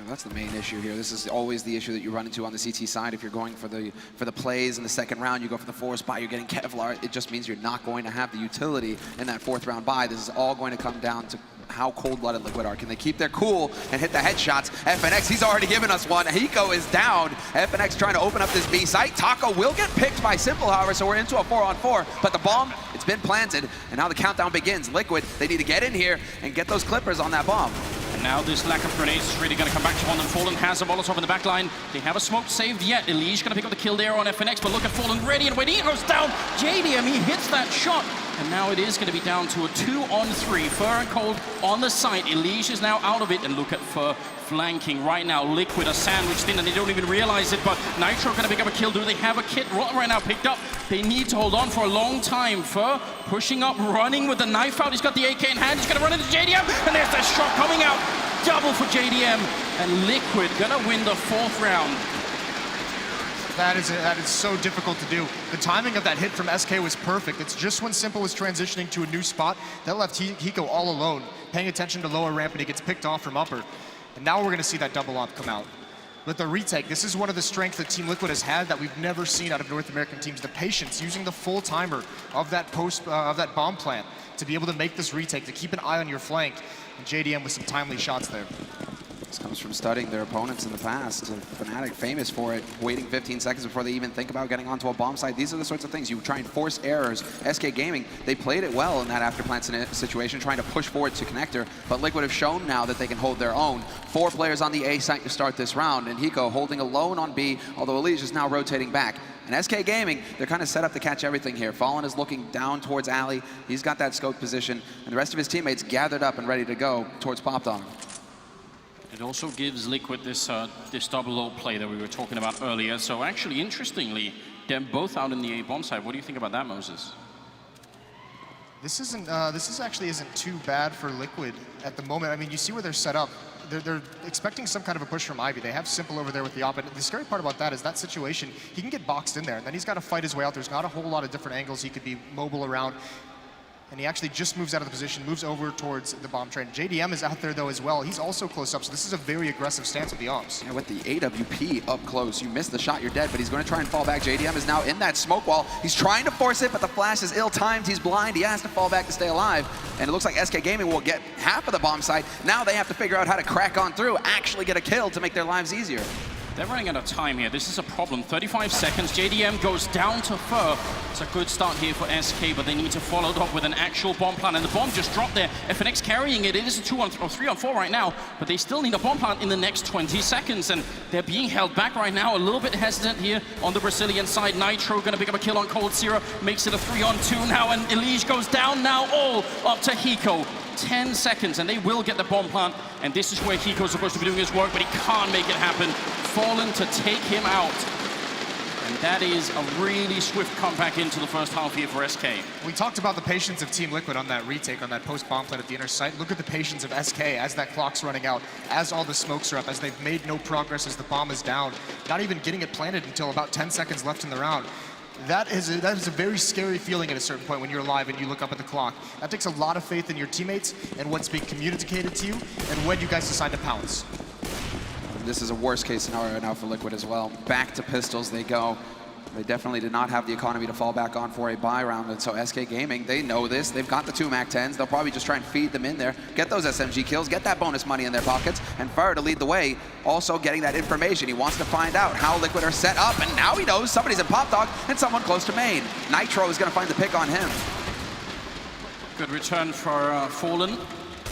That's the main issue here. This is always the issue that you run into on the CT side. If you're going for the plays in the second round, you go for the forest buy, you're getting Kevlar. It just means you're not going to have the utility in that 4th round buy. This is all going to come down to how cold-blooded Liquid are. Can they keep their cool and hit the headshots? FNX, he's already given us one. Hiko is down. FNX trying to open up this B site. Taco will get picked by Simple, however, so we're into a 4-on-4. But the bomb, it's been planted, and now the countdown begins. Liquid, they need to get in here and get those clippers on that bomb. And now this lack of grenades is really going to come back to haunt them. Fallen has a Molotov in the back line. They have a smoke saved yet. Elige going to pick up the kill there on FNX, but look at Fallen ready, and when he goes down, JDM, he hits that shot. And now it is going to be down to a 2-on-3. Fur and Cold on the site. Elige is now out of it, and look at Fur flanking right now. Liquid are sandwiched in, and they don't even realize it, but Nitro going to pick up a kill. Do they have a kit right now picked up? They need to hold on for a long time. Fur pushing up, running with the knife out. He's got the AK in hand. He's going to run into JDM, and there's that shot coming out. Double for JDM, and Liquid going to win the 4th round. That is so difficult to do. The timing of that hit from SK was perfect. It's just when Simple was transitioning to a new spot that left Hiko all alone, paying attention to lower ramp, and he gets picked off from upper. And now we're going to see that double op come out. But the retake, this is one of the strengths that Team Liquid has had that we've never seen out of North American teams. The patience, using the full timer of that bomb plant to be able to make this retake, to keep an eye on your flank. And JDM with some timely shots there. This comes from studying their opponents in the past. Fnatic famous for it, waiting 15 seconds before they even think about getting onto a bomb site. These are the sorts of things you try and force errors. SK Gaming, they played it well in that after plant situation, trying to push forward to connector, but Liquid have shown now that they can hold their own. 4 players on the A site to start this round, and Hiko holding alone on B, although Elise is now rotating back. And SK Gaming, they're kind of set up to catch everything here. Fallen is looking down towards Ali. He's got that scope position, and the rest of his teammates gathered up and ready to go towards Pop Dog. It also gives Liquid this double ult play that we were talking about earlier. So actually, interestingly, they're both out in the A bomb side. What do you think about that, Moses? This actually isn't too bad for Liquid at the moment. I mean, you see where they're set up. They're expecting some kind of a push from Ivy. They have Simple over there with the op. And the scary part about that is that situation, he can get boxed in there, and then he's got to fight his way out. There's not a whole lot of different angles he could be mobile around. And he actually just moves out of the position, moves over towards the bomb train. JDM is out there, though, as well. He's also close up, so this is a very aggressive stance with the Ops. Yeah, with the AWP up close, you miss the shot, you're dead, but he's going to try and fall back. JDM is now in that smoke wall. He's trying to force it, but the flash is ill-timed. He's blind. He has to fall back to stay alive. And it looks like SK Gaming will get half of the bomb site. Now they have to figure out how to crack on through, actually get a kill to make their lives easier. They're running out of time here. This is a problem. 35 seconds. JDM goes down to Fur. It's a good start here for SK, but they need to follow it up with an actual bomb plant. And the bomb just dropped there. FNX carrying it. It is a 3-on-4 right now, but they still need a bomb plant in the next 20 seconds. And they're being held back right now. A little bit hesitant here on the Brazilian side. Nitro going to pick up a kill on Cold Zero. Makes it a 3-on-2 now, and Elige goes down now, all up to Hiko. 10 seconds, and they will get the bomb plant. And this is where Hiko's supposed to be doing his work, but he can't make it happen. Fallen to take him out. And that is a really swift comeback into the first half here for SK. We talked about the patience of Team Liquid on that retake, on that post-bomb plant at the inner site. Look at the patience of SK as that clock's running out, as all the smokes are up, as they've made no progress, as the bomb is down, not even getting it planted until about 10 seconds left in the round. That is a very scary feeling at a certain point when you're alive and you look up at the clock. That takes a lot of faith in your teammates and what's being communicated to you and when you guys decide to pounce. This is a worst case scenario now for Liquid as well. Back to pistols they go. They definitely did not have the economy to fall back on for a buy round, and so SK Gaming, they know this. They've got the 2 MAC-10s. They'll probably just try and feed them in there, get those SMG kills, get that bonus money in their pockets, and Fur to lead the way, also getting that information. He wants to find out how Liquid are set up, and now he knows somebody's in Pop Dog and someone close to main. Nitro is going to find the pick on him. Good return for Fallen.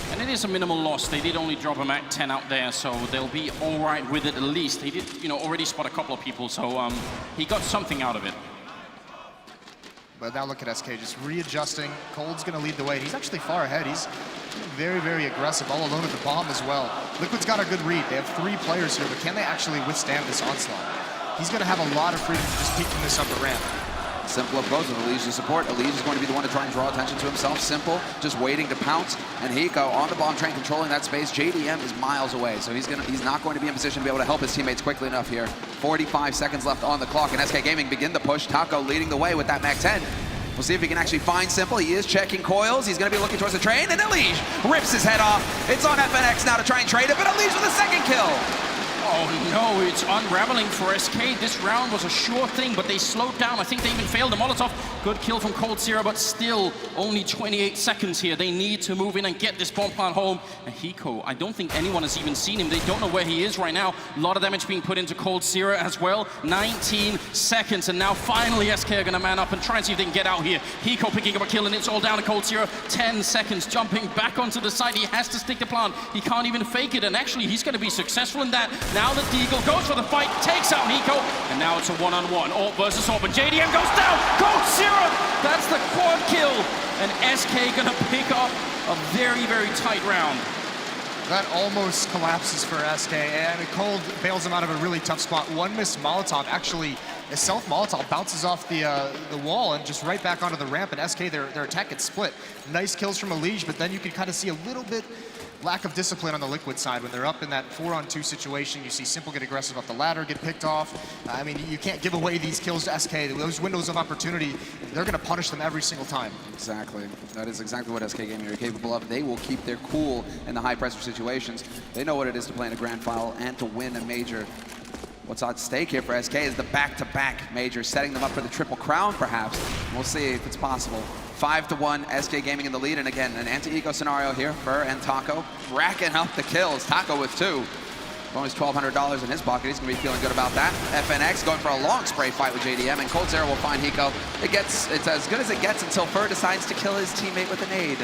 And it is a minimal loss. They did only drop a MAC-10 out there, so they'll be all right with it at least. They did, already spot a couple of people, so he got something out of it. But now look at SK just readjusting. Cold's going to lead the way. He's actually far ahead. He's very, very aggressive, all alone at the bomb as well. Liquid's got a good read. They have 3 players here, but can they actually withstand this onslaught? He's going to have a lot of freedom to just peek from this upper ramp. Simple approach with Elige's support. Elige is going to be the one to try and draw attention to himself. Simple, just waiting to pounce. And Hiko on the bomb train, controlling that space. JDM is miles away, so he's not going to be in position to be able to help his teammates quickly enough here. 45 seconds left on the clock, and SK Gaming begin the push. Taco leading the way with that MAC-10. We'll see if he can actually find Simple. He is checking coils. He's going to be looking towards the train, and Elige rips his head off. It's on FNX now to try and trade it, but Elige with a second kill. Oh no, it's unraveling for SK. This round was a sure thing, but they slowed down. I think they even failed the Molotov. Good kill from Cold Zero, but still only 28 seconds here. They need to move in and get this bomb plant home. And Hiko, I don't think anyone has even seen him. They don't know where he is right now. A lot of damage being put into Cold Zero as well. 19 seconds, and now finally SK are going to man up and try and see if they can get out here. Hiko picking up a kill, and it's all down to Cold Zero. 10 seconds, jumping back onto the side. He has to stick the plant. He can't even fake it, and actually he's going to be successful in that. Now that Deagle goes for the fight, takes out Hiko, and now it's a 1-on-1. Orb versus Orb, and JDM goes down! Cold Zero! That's the quad kill, and SK gonna pick up a very, very tight round. That almost collapses for SK, and Cold bails him out of a really tough spot. One missed Molotov, actually a self-Molotov bounces off the wall and just right back onto the ramp, and SK, their attack gets split. Nice kills from Elige, but then you can kind of see a little bit lack of discipline on the Liquid side. When they're up in that 4-on-2 situation, you see Simple get aggressive up the ladder, get picked off. I mean, you can't give away these kills to SK. Those windows of opportunity, they're going to punish them every single time. Exactly. That is exactly what SK Gaming are capable of. They will keep their cool in the high-pressure situations. They know what it is to play in a grand final and to win a major. What's at stake here for SK is the back-to-back major, setting them up for the triple crown, perhaps. We'll see if it's possible. 5-1, SK Gaming in the lead, and again, an anti-eco scenario here. Fur and Taco racking up the kills. Taco with 2. Only $1,200 in his pocket. He's going to be feeling good about that. FNX going for a long spray fight with JDM, and coldzera will find Hiko. It's as good as it gets until Fur decides to kill his teammate with a nade.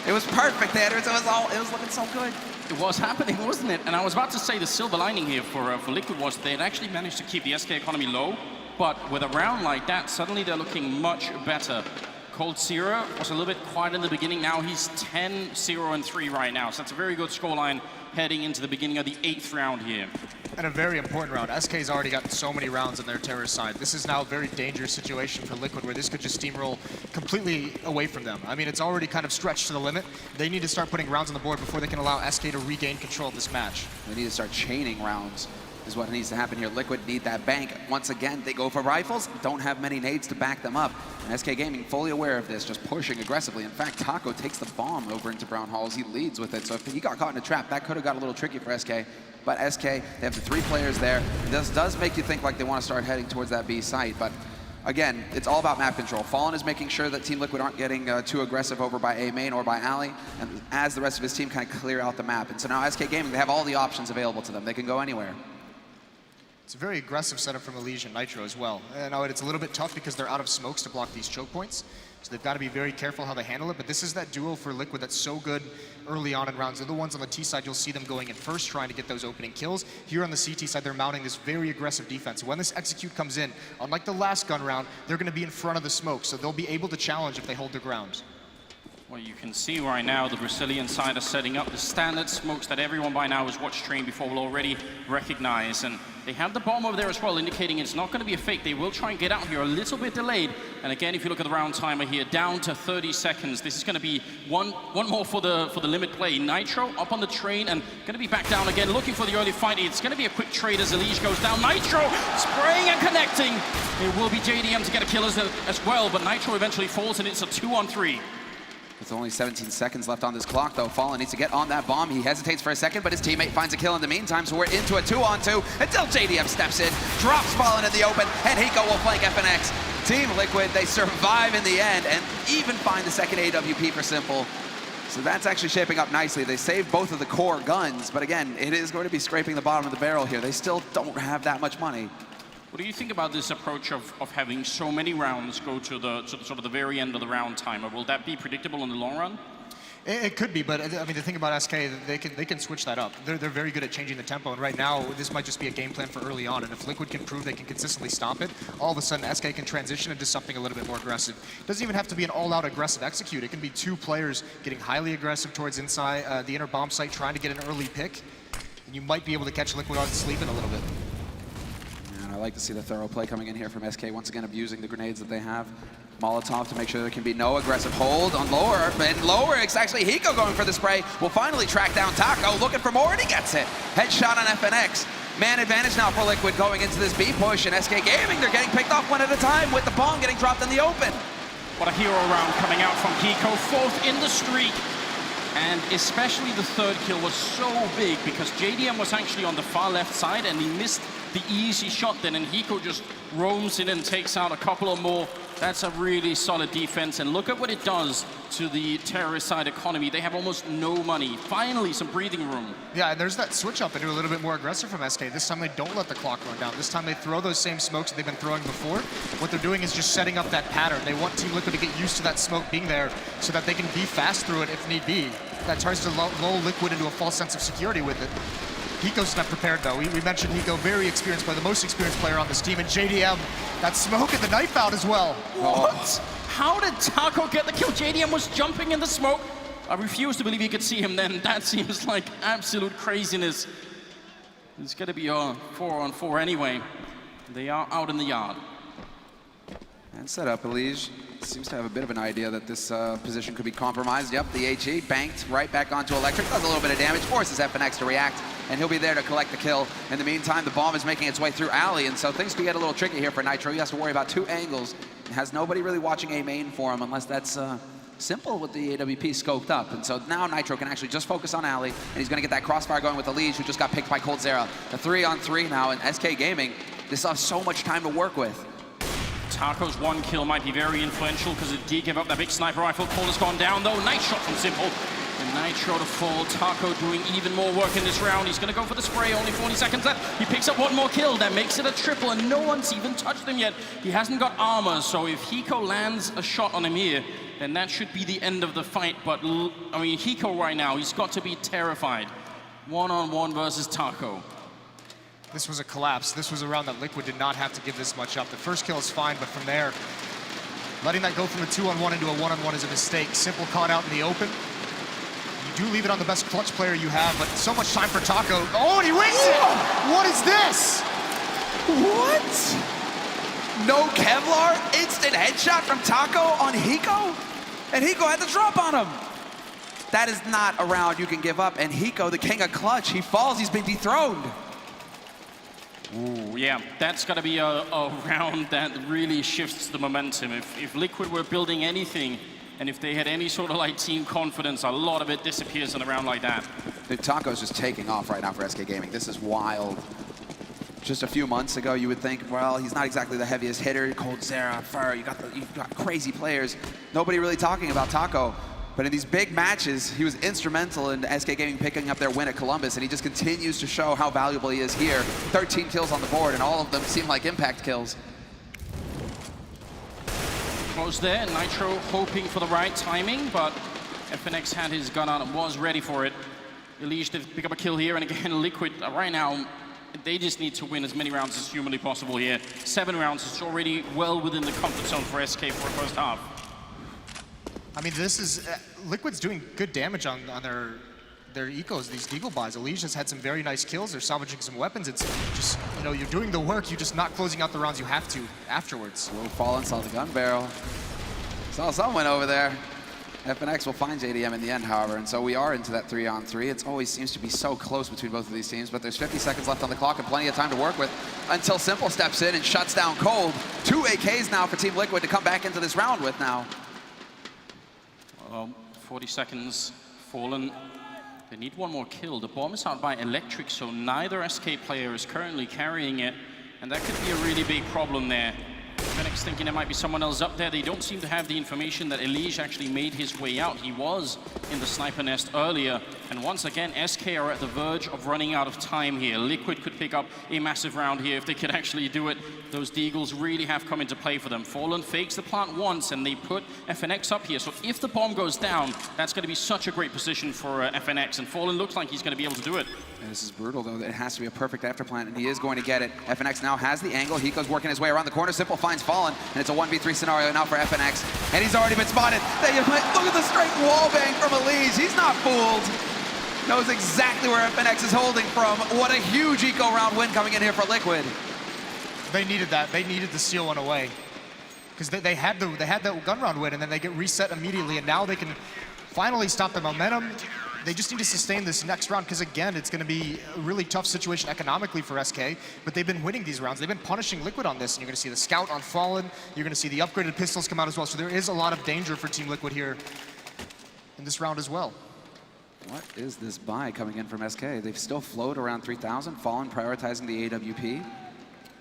It was perfect, Anders. It was looking so good. It was happening, wasn't it? And I was about to say the silver lining here for Liquid was they had actually managed to keep the SK economy low, but with a round like that, suddenly they're looking much better. coldzera was a little bit quiet in the beginning. Now he's 10-0-3 right now, so that's a very good scoreline heading into the beginning of the 8th round here. And a very important round. SK's already gotten so many rounds on their terrorist side. This is now a very dangerous situation for Liquid where this could just steamroll completely away from them. I mean, it's already kind of stretched to the limit. They need to start putting rounds on the board before they can allow SK to regain control of this match. They need to start chaining rounds is what needs to happen here. Liquid need that bank. Once again, they go for rifles, don't have many nades to back them up. And SK Gaming fully aware of this, just pushing aggressively. In fact, Taco takes the bomb over into Brown Halls. He leads with it. So if he got caught in a trap, that could have got a little tricky for SK. But SK, they have the 3 players there. This does make you think like they want to start heading towards that B site. But again, it's all about map control. Fallen is making sure that Team Liquid aren't getting too aggressive over by A main or by Ali, and as the rest of his team kind of clear out the map. And so now SK Gaming, they have all the options available to them. They can go anywhere. It's a very aggressive setup from Elysian Nitro as well. And it's a little bit tough because they're out of smokes to block these choke points. So they've got to be very careful how they handle it. But this is that duo for Liquid that's so good early on in rounds. They're the ones on the T side, you'll see them going in first, trying to get those opening kills. Here on the CT side, they're mounting this very aggressive defense. When this execute comes in, unlike the last gun round, they're going to be in front of the smoke. So they'll be able to challenge if they hold their ground. Well, you can see right now the Brazilian side are setting up the standard smokes that everyone by now who's watched Train before will already recognize. And they have the bomb over there as well, indicating it's not going to be a fake. They will try and get out here a little bit delayed. And again, if you look at the round timer here, down to 30 seconds. This is going to be one more for the limit play. Nitro up on the Train and going to be back down again, looking for the early fight. It's going to be a quick trade as Elige goes down. Nitro spraying and connecting. It will be JDM to get a kill as well, but Nitro eventually falls and it's a 2-on-3. With only 17 seconds left on this clock, though, Fallen needs to get on that bomb. He hesitates for a second, but his teammate finds a kill in the meantime, so we're into a 2-on-2 until JDM steps in, drops Fallen in the open, and Hiko will flank FNX. Team Liquid, they survive in the end, and even find the second AWP for Simple. So that's actually shaping up nicely. They saved both of the core guns, but again, it is going to be scraping the bottom of the barrel here. They still don't have that much money. What do you think about this approach of having so many rounds go to the sort of the very end of the round timer? Will that be predictable in the long run? It could be, but I mean, the thing about SK, they can switch that up. They're very good at changing the tempo, and right now, this might just be a game plan for early on, and if Liquid can prove they can consistently stop it, all of a sudden SK can transition into something a little bit more aggressive. It doesn't even have to be an all-out aggressive execute. It can be 2 players getting highly aggressive towards inside the inner bomb site, trying to get an early pick, and you might be able to catch Liquid on sleeping a little bit. I like to see the thorough play coming in here from SK, once again abusing the grenades that they have. Molotov to make sure there can be no aggressive hold on lower, and lower, it's actually Hiko going for the spray. Will finally track down Taco, looking for more, and he gets it. Headshot on FNX. Man advantage now for Liquid going into this B push, and SK Gaming, they're getting picked off one at a time with the bomb getting dropped in the open. What a hero round coming out from Hiko, 4th in the streak. And especially the 3rd kill was so big because JDM was actually on the far left side and he missed the easy shot then, and Hiko just roams in and takes out a couple or more. That's a really solid defense, and look at what it does to the terrorist side economy. They have almost no money. Finally, some breathing room. Yeah, and there's that switch up. They do a little bit more aggressive from SK. This time they don't let the clock run down. This time they throw those same smokes that they've been throwing before. What they're doing is just setting up that pattern. They want Team Liquid to get used to that smoke being there so that they can be fast through it if need be. That tries to lull Liquid into a false sense of security with it. Hiko's not prepared though. We mentioned Hiko, very experienced player, the most experienced player on this team, and JDM, that smoke and the knife out as well. What? How did Taco get the kill? JDM was jumping in the smoke. I refuse to believe you could see him then. That seems like absolute craziness. It's gonna be a 4-on-4 anyway. They are out in the yard. And set up, Elige seems to have a bit of an idea that this position could be compromised. Yep, the HE banked right back onto Electric, does a little bit of damage, forces FNX to react, and he'll be there to collect the kill. In the meantime, the bomb is making its way through Alley, and so things could get a little tricky here for Nitro. He has to worry about 2 angles. He has nobody really watching A main for him unless that's Simple with the AWP scoped up. And so now Nitro can actually just focus on Alley, and he's going to get that crossfire going with Elige, who just got picked by coldzera. The 3-on-3 now, and SK Gaming, they still have so much time to work with. Taco's 1 kill might be very influential because it did give up that big sniper rifle. Call has gone down though. Nice shot from Simple. And Nitro to fall. Taco doing even more work in this round. He's going to go for the spray. Only 40 seconds left. He picks up one more kill. That makes it a triple, and no one's even touched him yet. He hasn't got armor, so if Hiko lands a shot on him here, then that should be the end of the fight. But, I mean, Hiko right now, he's got to be terrified. One-on-one versus Taco. This was a collapse. This was a round that Liquid did not have to give this much up. The first kill is fine, but from there, letting that go from a 2-on-1 into a 1-on-1 is a mistake. Simple caught out in the open. You do leave it on the best clutch player you have, but so much time for Taco. Oh, and he wins it! What is this? What? No Kevlar, instant headshot from Taco on Hiko? And Hiko had the drop on him. That is not a round you can give up. And Hiko, the king of clutch, he falls, he's been dethroned. Ooh, yeah, that's got to be a round that really shifts the momentum. If Liquid were building anything, and if they had any sort of like team confidence, a lot of it disappears in a round like that. Dude, Taco's just taking off right now for SK Gaming. This is wild. Just a few months ago, you would think, well, he's not exactly the heaviest hitter. Cold Zera, Fur, you've got crazy players. Nobody really talking about Taco. But in these big matches, he was instrumental in SK Gaming picking up their win at Columbus, and he just continues to show how valuable he is here. 13 kills on the board, and all of them seem like impact kills. Close there, Nitro hoping for the right timing, but FNX had his gun out and was ready for it. Elige did pick up a kill here, and again, Liquid right now, they just need to win as many rounds as humanly possible here. 7 rounds is already well within the comfort zone for SK for a first half. I mean, this is Liquid's doing good damage on their ecos, these eagle buys. Elige has had some very nice kills. They're salvaging some weapons. It's just, you know, you're doing the work. You're just not closing out the rounds you have to afterwards. Will Fallen saw the gun barrel. Saw someone over there. FNX will find JDM in the end, however, and so we are into that 3-on-3. It always seems to be so close between both of these teams, but there's 50 seconds left on the clock and plenty of time to work with until Simple steps in and shuts down Cold. 2 AKs now for Team Liquid to come back into this round with now. 40 seconds, Fallen. They need one more kill. The bomb is out by Electric, so neither SK player is currently carrying it, and that could be a really big problem there. FNX thinking there might be someone else up there. They don't seem to have the information that Elige actually made his way out. He was in the sniper nest earlier. And once again, SK are at the verge of running out of time here. Liquid could pick up a massive round here if they could actually do it. Those Deagles really have come into play for them. Fallen fakes the plant once, and they put FNX up here. So if the bomb goes down, that's going to be such a great position for FNX. And Fallen looks like he's going to be able to do it. And this is brutal, though. It has to be a perfect afterplant, and he is going to get it. FNX now has the angle. Hiko's working his way around the corner. Simple finds Fallen, and it's a 1v3 scenario now for FNX. And he's already been spotted. Look at the straight wall bang from Elige. He's not fooled. Knows exactly where FNX is holding from. What a huge eco round win coming in here for Liquid. They needed that. They needed to seal one away. Because they had that gun round win, and then they get reset immediately, and now they can finally stop the momentum. They just need to sustain this next round, because again, it's going to be a really tough situation economically for SK, but they've been winning these rounds. They've been punishing Liquid on this, and you're going to see the Scout on Fallen. You're going to see the upgraded pistols come out as well, so there is a lot of danger for Team Liquid here in this round as well. What is this buy coming in from SK? They've still flowed around 3,000. Fallen prioritizing the AWP.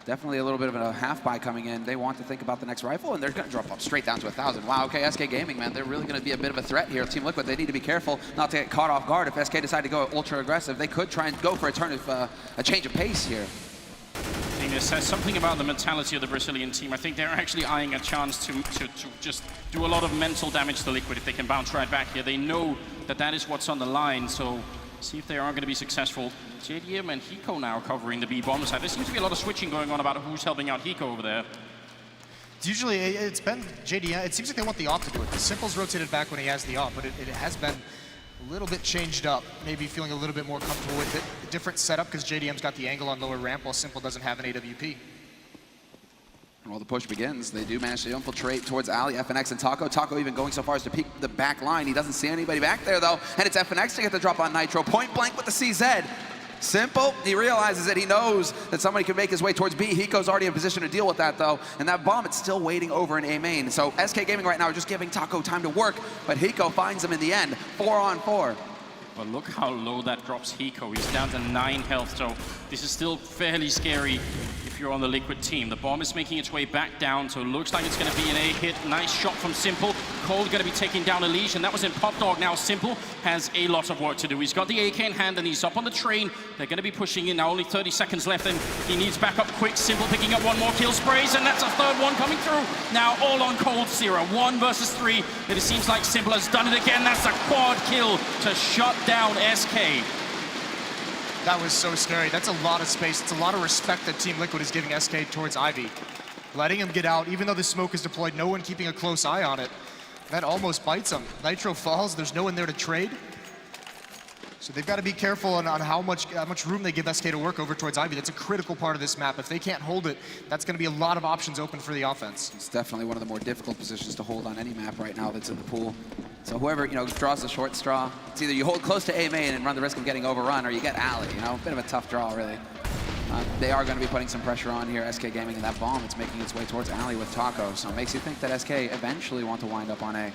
Definitely a little bit of a half buy coming in. They want to think about the next rifle, and they're going to drop up straight down to 1,000. Wow, okay, SK Gaming, man, they're really going to be a bit of a threat here. Team Liquid, they need to be careful not to get caught off guard. If SK decide to go ultra aggressive, they could try and go for a change of pace here. I think it says something about the mentality of the Brazilian team. I think they're actually eyeing a chance to just do a lot of mental damage to Liquid if they can bounce right back here. They know that that is what's on the line, so see if they are going to be successful. JDM and Hiko now covering the B-bomb side. There seems to be a lot of switching going on about who's helping out Hiko over there. Usually, it's been JDM. It seems like they want the op to do it. The Simple's rotated back when he has the op, but it has been a little bit changed up. Maybe feeling a little bit more comfortable with it. A different setup, because JDM's got the angle on lower ramp, while Simple doesn't have an AWP. Well, the push begins. They do manage to infiltrate towards Ali, FNX, and Taco. Taco even going so far as to peek the back line. He doesn't see anybody back there, though, and it's FNX to get the drop on Nitro. Point blank with the CZ. Simple, he realizes that he knows that somebody can make his way towards B. Hiko's already in position to deal with that, though, and that bomb, it's still waiting over in A main. So SK Gaming right now are just giving Taco time to work, but Hiko finds him in the end, 4-on-4. Well, look how low that drops Hiko. He's down to 9 health, so this is still fairly scary. If if you're on the Liquid team. The bomb is making its way back down, so it looks like it's going to be an A hit. Nice shot from Simple. Cold going to be taking down Elige, and that was in Pop Dog. Now Simple has a lot of work to do. He's got the AK in hand, and he's up on the train. They're going to be pushing in now. Only 30 seconds left, and he needs backup quick. Simple picking up one more kill sprays, and that's a third one coming through. Now all on Cold Zero. 1 versus 3. It seems like Simple has done it again. That's a quad kill to shut down SK. That was so scary. That's a lot of space. It's a lot of respect that Team Liquid is giving SK towards Ivy. Letting him get out, even though the smoke is deployed, no one keeping a close eye on it. That almost bites him. Nitro falls, there's no one there to trade. So they've got to be careful on how much room they give SK to work over towards Ivy. That's a critical part of this map. If they can't hold it, that's going to be a lot of options open for the offense. It's definitely one of the more difficult positions to hold on any map right now that's in the pool. So whoever, draws the short straw, it's either you hold close to A main and run the risk of getting overrun, or you get alley, a bit of a tough draw, really. They are going to be putting some pressure on here, SK Gaming, and that bomb, it's making its way towards alley with Taco, so it makes you think that SK eventually want to wind up on A.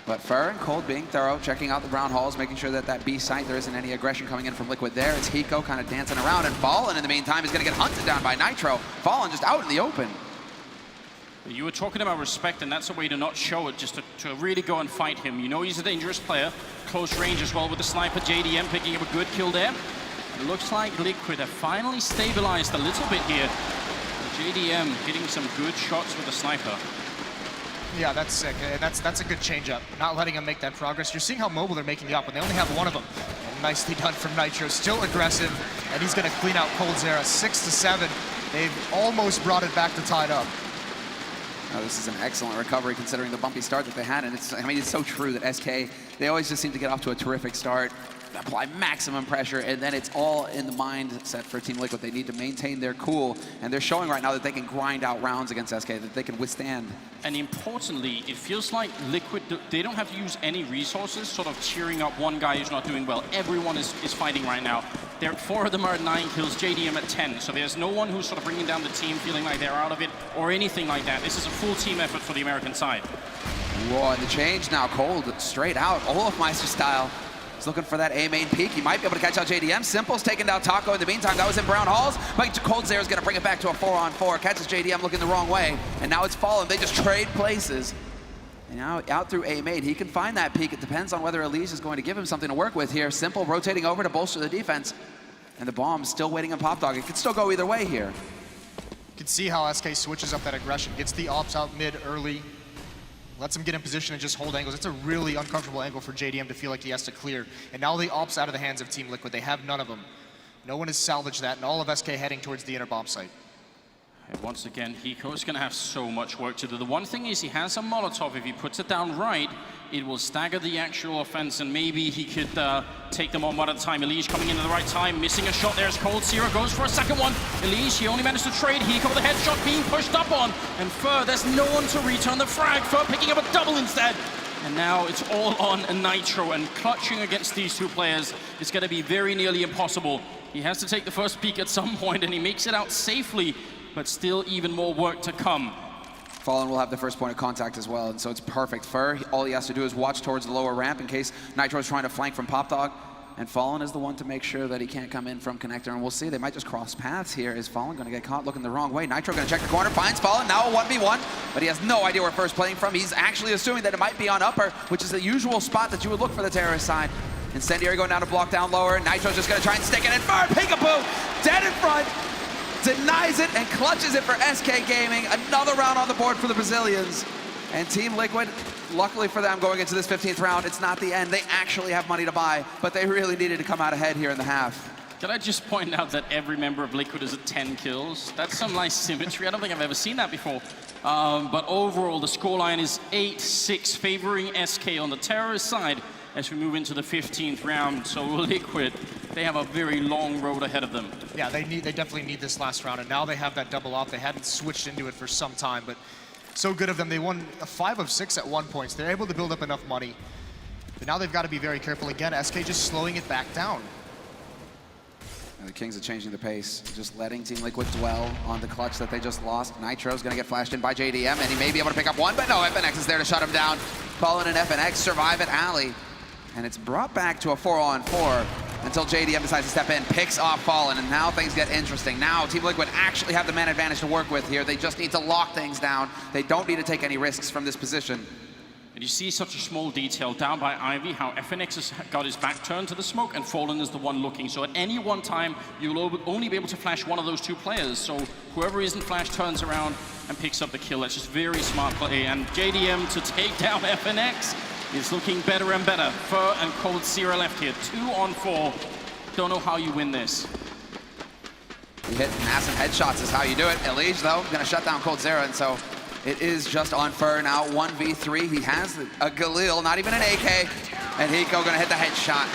But Fur and Cold being thorough, checking out the brown halls, making sure that that B site, there isn't any aggression coming in from Liquid there. It's Hiko kind of dancing around, and Fallen in the meantime is going to get hunted down by Nitro. Fallen just out in the open. You were talking about respect, and that's a way to not show it, just to really go and fight him. You know he's a dangerous player. Close range as well with the sniper. JDM picking up a good kill there. It looks like Liquid have finally stabilized a little bit here. JDM hitting some good shots with the sniper. Yeah, that's sick. That's a good change-up. Not letting him make that progress. You're seeing how mobile they're making the up, and they only have one of them. And nicely done from Nitro. Still aggressive, and he's going to clean out Cold Zera. 6-7. They've almost brought it back to tied up. This is an excellent recovery considering the bumpy start that they had, and it's so true that SK, they always just seem to get off to a terrific start, apply maximum pressure, and then it's all in the mindset for Team Liquid. They need to maintain their cool, and they're showing right now that they can grind out rounds against SK, that they can withstand. And importantly, it feels like Liquid, they don't have to use any resources sort of cheering up one guy who's not doing well. Everyone is fighting right now. 4 of them are at 9 kills, JDM at 10. So there's no one who's sort of bringing down the team, feeling like they're out of it, or anything like that. This is a full team effort for the American side. Whoa, and the change now, Cold, straight out, Olofmeister style. He's looking for that A main peak. He might be able to catch out JDM. Simple's taking down Taco in the meantime. That was in Brown Halls. But Cold Zera's going to bring it back to a 4-on-4. Catches JDM looking the wrong way. And now it's Fallen. They just trade places. And now out through A main. He can find that peak. It depends on whether Elise is going to give him something to work with here. Simple rotating over to bolster the defense. And the bomb's still waiting on Pop Dog. It could still go either way here. You can see how SK switches up that aggression. Gets the ops out mid early. Lets him get in position and just hold angles. It's a really uncomfortable angle for JDM to feel like he has to clear. And now the ops out of the hands of Team Liquid. They have none of them. No one has salvaged that, and all of SK heading towards the inner bomb site. And once again, Hiko's going to have so much work to do. The one thing is he has a Molotov. If he puts it down right, it will stagger the actual offense, and maybe he could take them on one at a time. Elige coming in at the right time, missing a shot. There's Cold Zero, goes for a second one. Elige, he only managed to trade. Hiko, the headshot being pushed up on. And Fur, there's no one to return the frag. Fur picking up a double instead. And now it's all on Nitro, and clutching against these two players is going to be very nearly impossible. He has to take the first peek at some point, and he makes it out safely, but still even more work to come. Fallen will have the first point of contact as well, and so it's perfect. Fur, all he has to do is watch towards the lower ramp in case Nitro's trying to flank from Pop Dog, and Fallen is the one to make sure that he can't come in from Connector, and we'll see. They might just cross paths here. Is Fallen going to get caught looking the wrong way? Nitro going to check the corner, finds Fallen, now a 1v1, but he has no idea where Fur's playing from. He's actually assuming that it might be on upper, which is the usual spot that you would look for the terrorist side. Incendiary going down to block down lower. Nitro's just going to try and stick it in. Fur, peekaboo, dead in front. Denies it and clutches it for SK Gaming. Another round on the board for the Brazilians. And Team Liquid, luckily for them going into this 15th round, it's not the end. They actually have money to buy, but they really needed to come out ahead here in the half. Can I just point out that every member of Liquid is at 10 kills? That's some nice symmetry. I don't think I've ever seen that before. But overall, the scoreline is 8-6, favoring SK on the terrorist side as we move into the 15th round. So Liquid, they have a very long road ahead of them. Yeah, they definitely need this last round, and now they have that double off. They hadn't switched into it for some time, but so good of them. They won a 5 of 6 at 1 point. So they're able to build up enough money. But now they've got to be very careful again. SK just slowing it back down. And the Kings are changing the pace, just letting Team Liquid dwell on the clutch that they just lost. Nitro's gonna get flashed in by JDM, and he may be able to pick up one, but no, FNX is there to shut him down. Fallen and FNX survive at alley. And it's brought back to a 4-on-4. until JDM decides to step in, picks off Fallen, and now things get interesting. Now Team Liquid actually have the man advantage to work with here. They just need to lock things down. They don't need to take any risks from this position. And you see such a small detail down by Ivy, how FNX has got his back turned to the smoke and Fallen is the one looking. So at any one time, you'll only be able to flash one of those two players. So whoever isn't flashed turns around and picks up the kill. That's just very smart play. And JDM to take down FNX is looking better and better. Fur and Cold Zero left here, 2 on 4. Don't know how you win this. You hit massive headshots is how you do it. Elige, though, gonna shut down Cold Zero, and so it is just on Fur now, 1v3. He has a Galil, not even an AK, and Hiko gonna hit the headshot.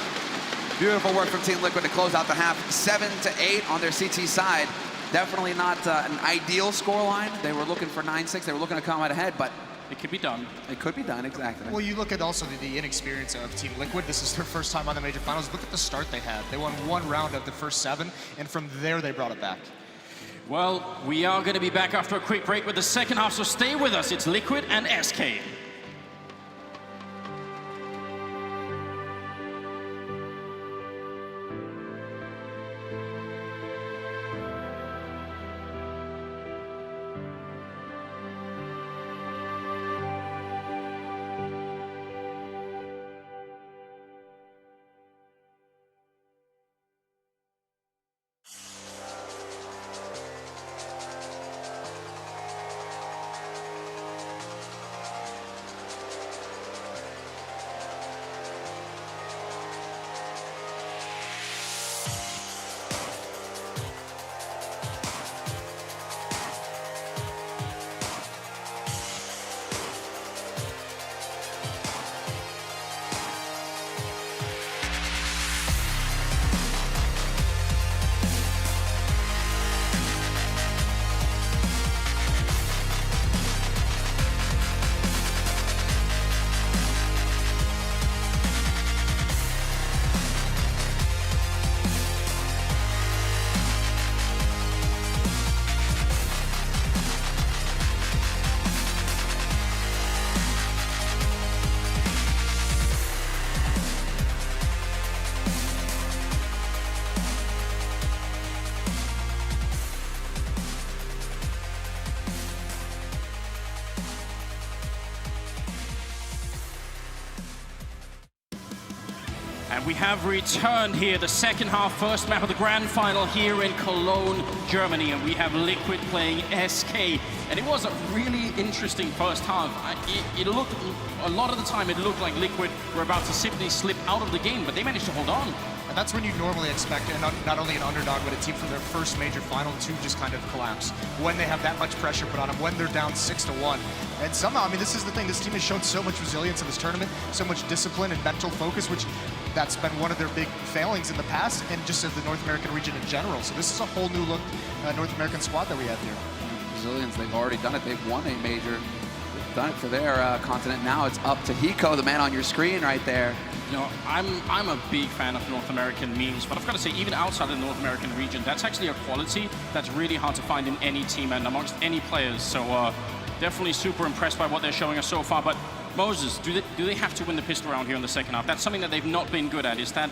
Beautiful work from Team Liquid to close out the half. 7-8 on their CT side. Definitely not an ideal scoreline. They were looking for 9-6. They were looking to come out ahead, but it could be done. It could be done, exactly. Well, you look at also the inexperience of Team Liquid. This is their first time on the major finals. Look at the start they had. They won 1 round of the first 7, and from there they brought it back. Well, we are going to be back after a quick break with the second half, so stay with us. It's Liquid and SK. And we have returned here, the second half, first map of the grand final here in Cologne, Germany. And we have Liquid playing SK. And it was a really interesting first half. It looked, a lot of the time, it looked like Liquid were about to simply slip out of the game, but they managed to hold on. And that's when you normally expect, not only an underdog, but a team from their first major final to just kind of collapse. When they have that much pressure put on them, when they're down 6-1. And somehow, I mean, this is the thing, this team has shown so much resilience in this tournament, so much discipline and mental focus, which that's been one of their big failings in the past, and just of the North American region in general. So this is a whole new look North American squad that we have here. Resilience, they've already done it. They've won a major. They've done it for their continent. Now it's up to Hiko, the man on your screen right there. You know, I'm a big fan of North American memes, but I've got to say, even outside the North American region, that's actually a quality that's really hard to find in any team and amongst any players. So definitely super impressed by what they're showing us so far. But Moses, do they have to win the pistol round here in the second half? That's something that they've not been good at. Is that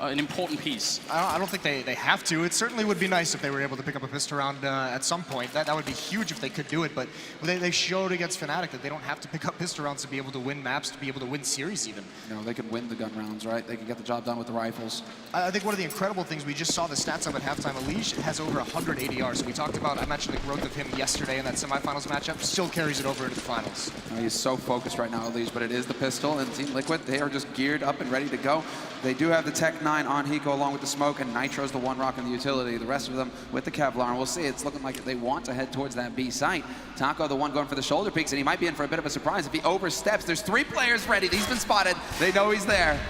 an important piece? I don't think they have to. It certainly would be nice if they were able to pick up a pistol round at some point. That would be huge if they could do it, but they showed against Fnatic that they don't have to pick up pistol rounds to be able to win maps, to be able to win series even. You know, they could win the gun rounds, right? They can get the job done with the rifles. I think one of the incredible things, we just saw the stats up at halftime, Elige has over 100 ADRs. So we talked about, I mentioned the growth of him yesterday in that semifinals matchup, still carries it over into the finals. He's so focused right now, Elige, but it is the pistol, and Team Liquid, they are just geared up and ready to go. They do have the Tech 9 on Hiko along with the smoke, and Nitro's the one rock in the utility. The rest of them with the Kevlar, and we'll see. It's looking like they want to head towards that B site. Taco, the one going for the shoulder peaks, and he might be in for a bit of a surprise if he oversteps. There's 3 players ready. He's been spotted. They know he's there.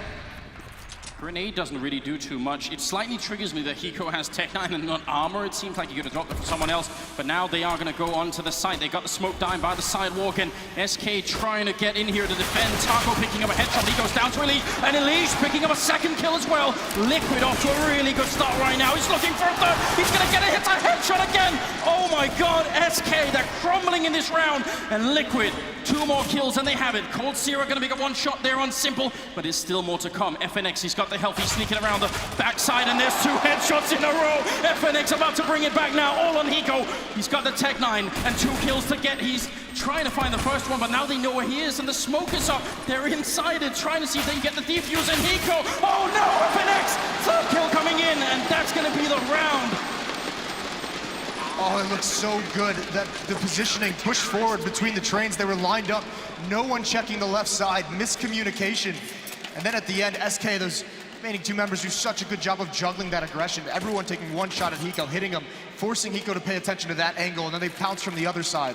Grenade doesn't really do too much. It slightly triggers me that Hiko has Tech 9 and not armor. It seems like he could have dropped it for someone else, but now they are going to go onto the site. They got the smoke down by the sidewalk, and SK trying to get in here to defend. Taco picking up a headshot. He goes down to Elige, and Elige picking up a second kill as well. Liquid off to a really good start right now. He's looking for a third. He's going to get a hit, a headshot again. Oh my God, SK, they're crumbling in this round, and Liquid 2 2 more kills and they have it. Cold Zero gonna make a one shot there on Simple, but there's still more to come. FNX, he's got the health, he's sneaking around the backside, and there's 2 headshots in a row. FNX about to bring it back now, all on Hiko. He's got the Tech 9 and 2 kills to get. He's trying to find the first one, but now they know where he is, and the smokers are, they're inside it, trying to see if they can get the defuse, and Hiko, oh no, FNX, 3rd kill coming in, and that's gonna be the round. Oh, it looks so good. That the positioning pushed forward between the trains. They were lined up. No one checking the left side. Miscommunication. And then at the end, SK, those remaining 2 members do such a good job of juggling that aggression. Everyone taking one shot at Hiko, hitting him, forcing Hiko to pay attention to that angle, and then they pounce from the other side.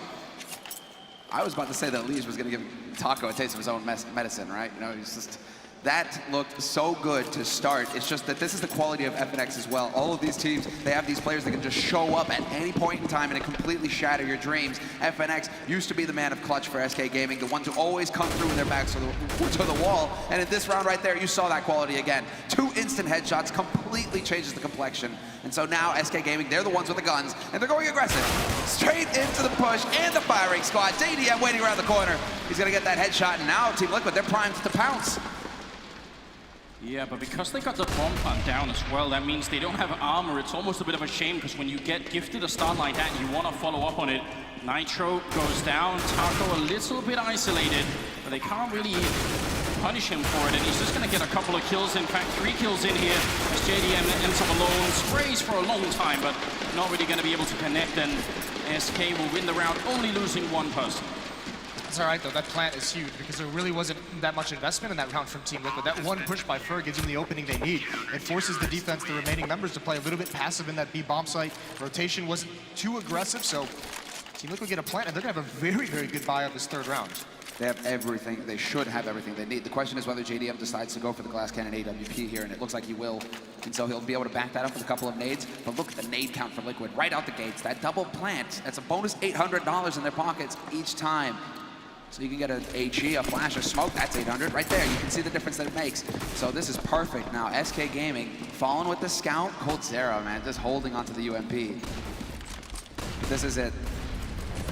I was about to say that Lige was going to give Taco a taste of his own medicine, right? You know, he's just... That looked so good to start. It's just that this is the quality of FNX as well. All of these teams, they have these players that can just show up at any point in time and completely shatter your dreams. FNX used to be the man of clutch for SK Gaming, the ones who always come through with their backs to the wall. And in this round right there, you saw that quality again. 2 instant headshots completely changes the complexion. And so now SK Gaming, they're the ones with the guns, and they're going aggressive. Straight into the push and the firing squad. JDM waiting around the corner. He's gonna get that headshot, and now Team Liquid, they're primed to pounce. Yeah, but because they got the bomb plant down as well, that means they don't have armor. It's almost a bit of a shame, because when you get gifted a start like that, you want to follow up on it. Nitro goes down, Taco a little bit isolated, but they can't really punish him for it, and he's just going to get a couple of kills. In fact, 3 kills in here as JDM ends up alone, sprays for a long time, but not really going to be able to connect, and SK will win the round, only losing 1 person. It's all right, though. That plant is huge because there really wasn't that much investment in that round from Team Liquid. That one push by Fer gives them the opening they need. It forces the defense, the remaining members, to play a little bit passive in that B bomb site. Rotation wasn't too aggressive, so Team Liquid get a plant, and they're going to have a very, very good buy on this 3rd round. They have everything. They should have everything they need. The question is whether JDM decides to go for the glass cannon AWP here, and it looks like he will. And so he'll be able to back that up with a couple of nades. But look at the nade count for Liquid right out the gates. That double plant, that's a bonus $800 in their pockets each time. So you can get an HE, a flash, a smoke, that's 800 right there. You can see the difference that it makes. So this is perfect. Now, SK Gaming, falling with the scout, Cold Zero, man, just holding onto the UMP. But this is it.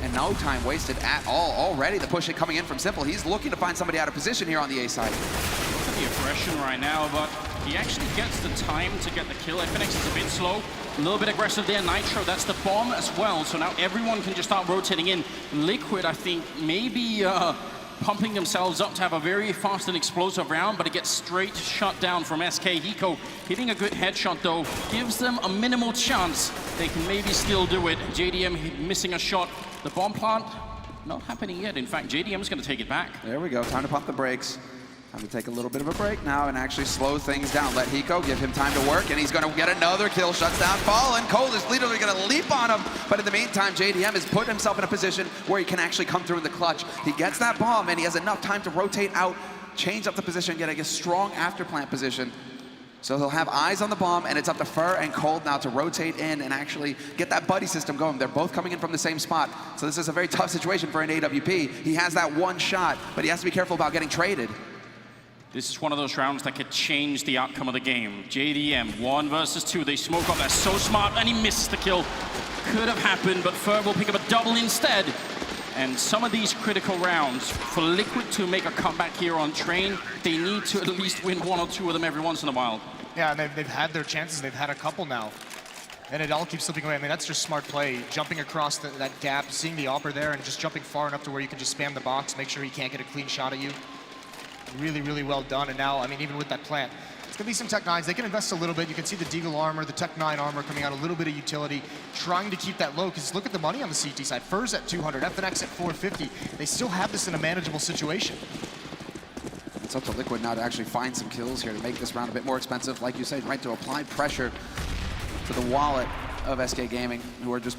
And no time wasted at all. Already the push coming in from Simple. He's looking to find somebody out of position here on the A side. Look at the aggression right now, but he actually gets the time to get the kill. FNX is a bit slow. A little bit aggressive there. Nitro, that's the bomb as well. So now everyone can just start rotating in. Liquid, I think, maybe pumping themselves up to have a very fast and explosive round, but it gets straight shut down from SK. Hiko hitting a good headshot, though, gives them a minimal chance. They can maybe still do it. JDM missing a shot. The bomb plant, not happening yet. In fact, JDM's going to take it back. There we go. Time to pump the brakes. Time to take a little bit of a break now and actually slow things down. Let Hiko give him time to work, and he's going to get another kill. Shuts down Fallen. Cole is literally going to leap on him. But in the meantime, JDM has put himself in a position where he can actually come through in the clutch. He gets that bomb, and he has enough time to rotate out, change up the position, get a strong after plant position. So he'll have eyes on the bomb, and it's up to Fer and Cold now to rotate in and actually get that buddy system going. They're both coming in from the same spot. So this is a very tough situation for an AWP. He has that one shot, but he has to be careful about getting traded. This is one of those rounds that could change the outcome of the game. JDM, 1 versus 2. They smoke up. They're so smart, and he misses the kill. Could have happened, but Fer will pick up a double instead. And some of these critical rounds, for Liquid to make a comeback here on Train, they need to at least win 1 or 2 of them every once in a while. Yeah, and they've had their chances. They've had a couple now. And it all keeps slipping away. I mean, that's just smart play. Jumping across that gap, seeing the Opper there, and just jumping far enough to where you can just spam the box, make sure he can't get a clean shot at you. Really, really well done. And now, I mean, even with that plant, it's going to be some Tech 9s. They can invest a little bit. You can see the Deagle armor, the Tech 9 armor coming out, a little bit of utility, trying to keep that low, because look at the money on the CT side. Fer's at 200, FNX at 450. They still have this in a manageable situation. It's up to Liquid now to actually find some kills here to make this round a bit more expensive. Like you said, right, to apply pressure to the wallet of SK Gaming, who are just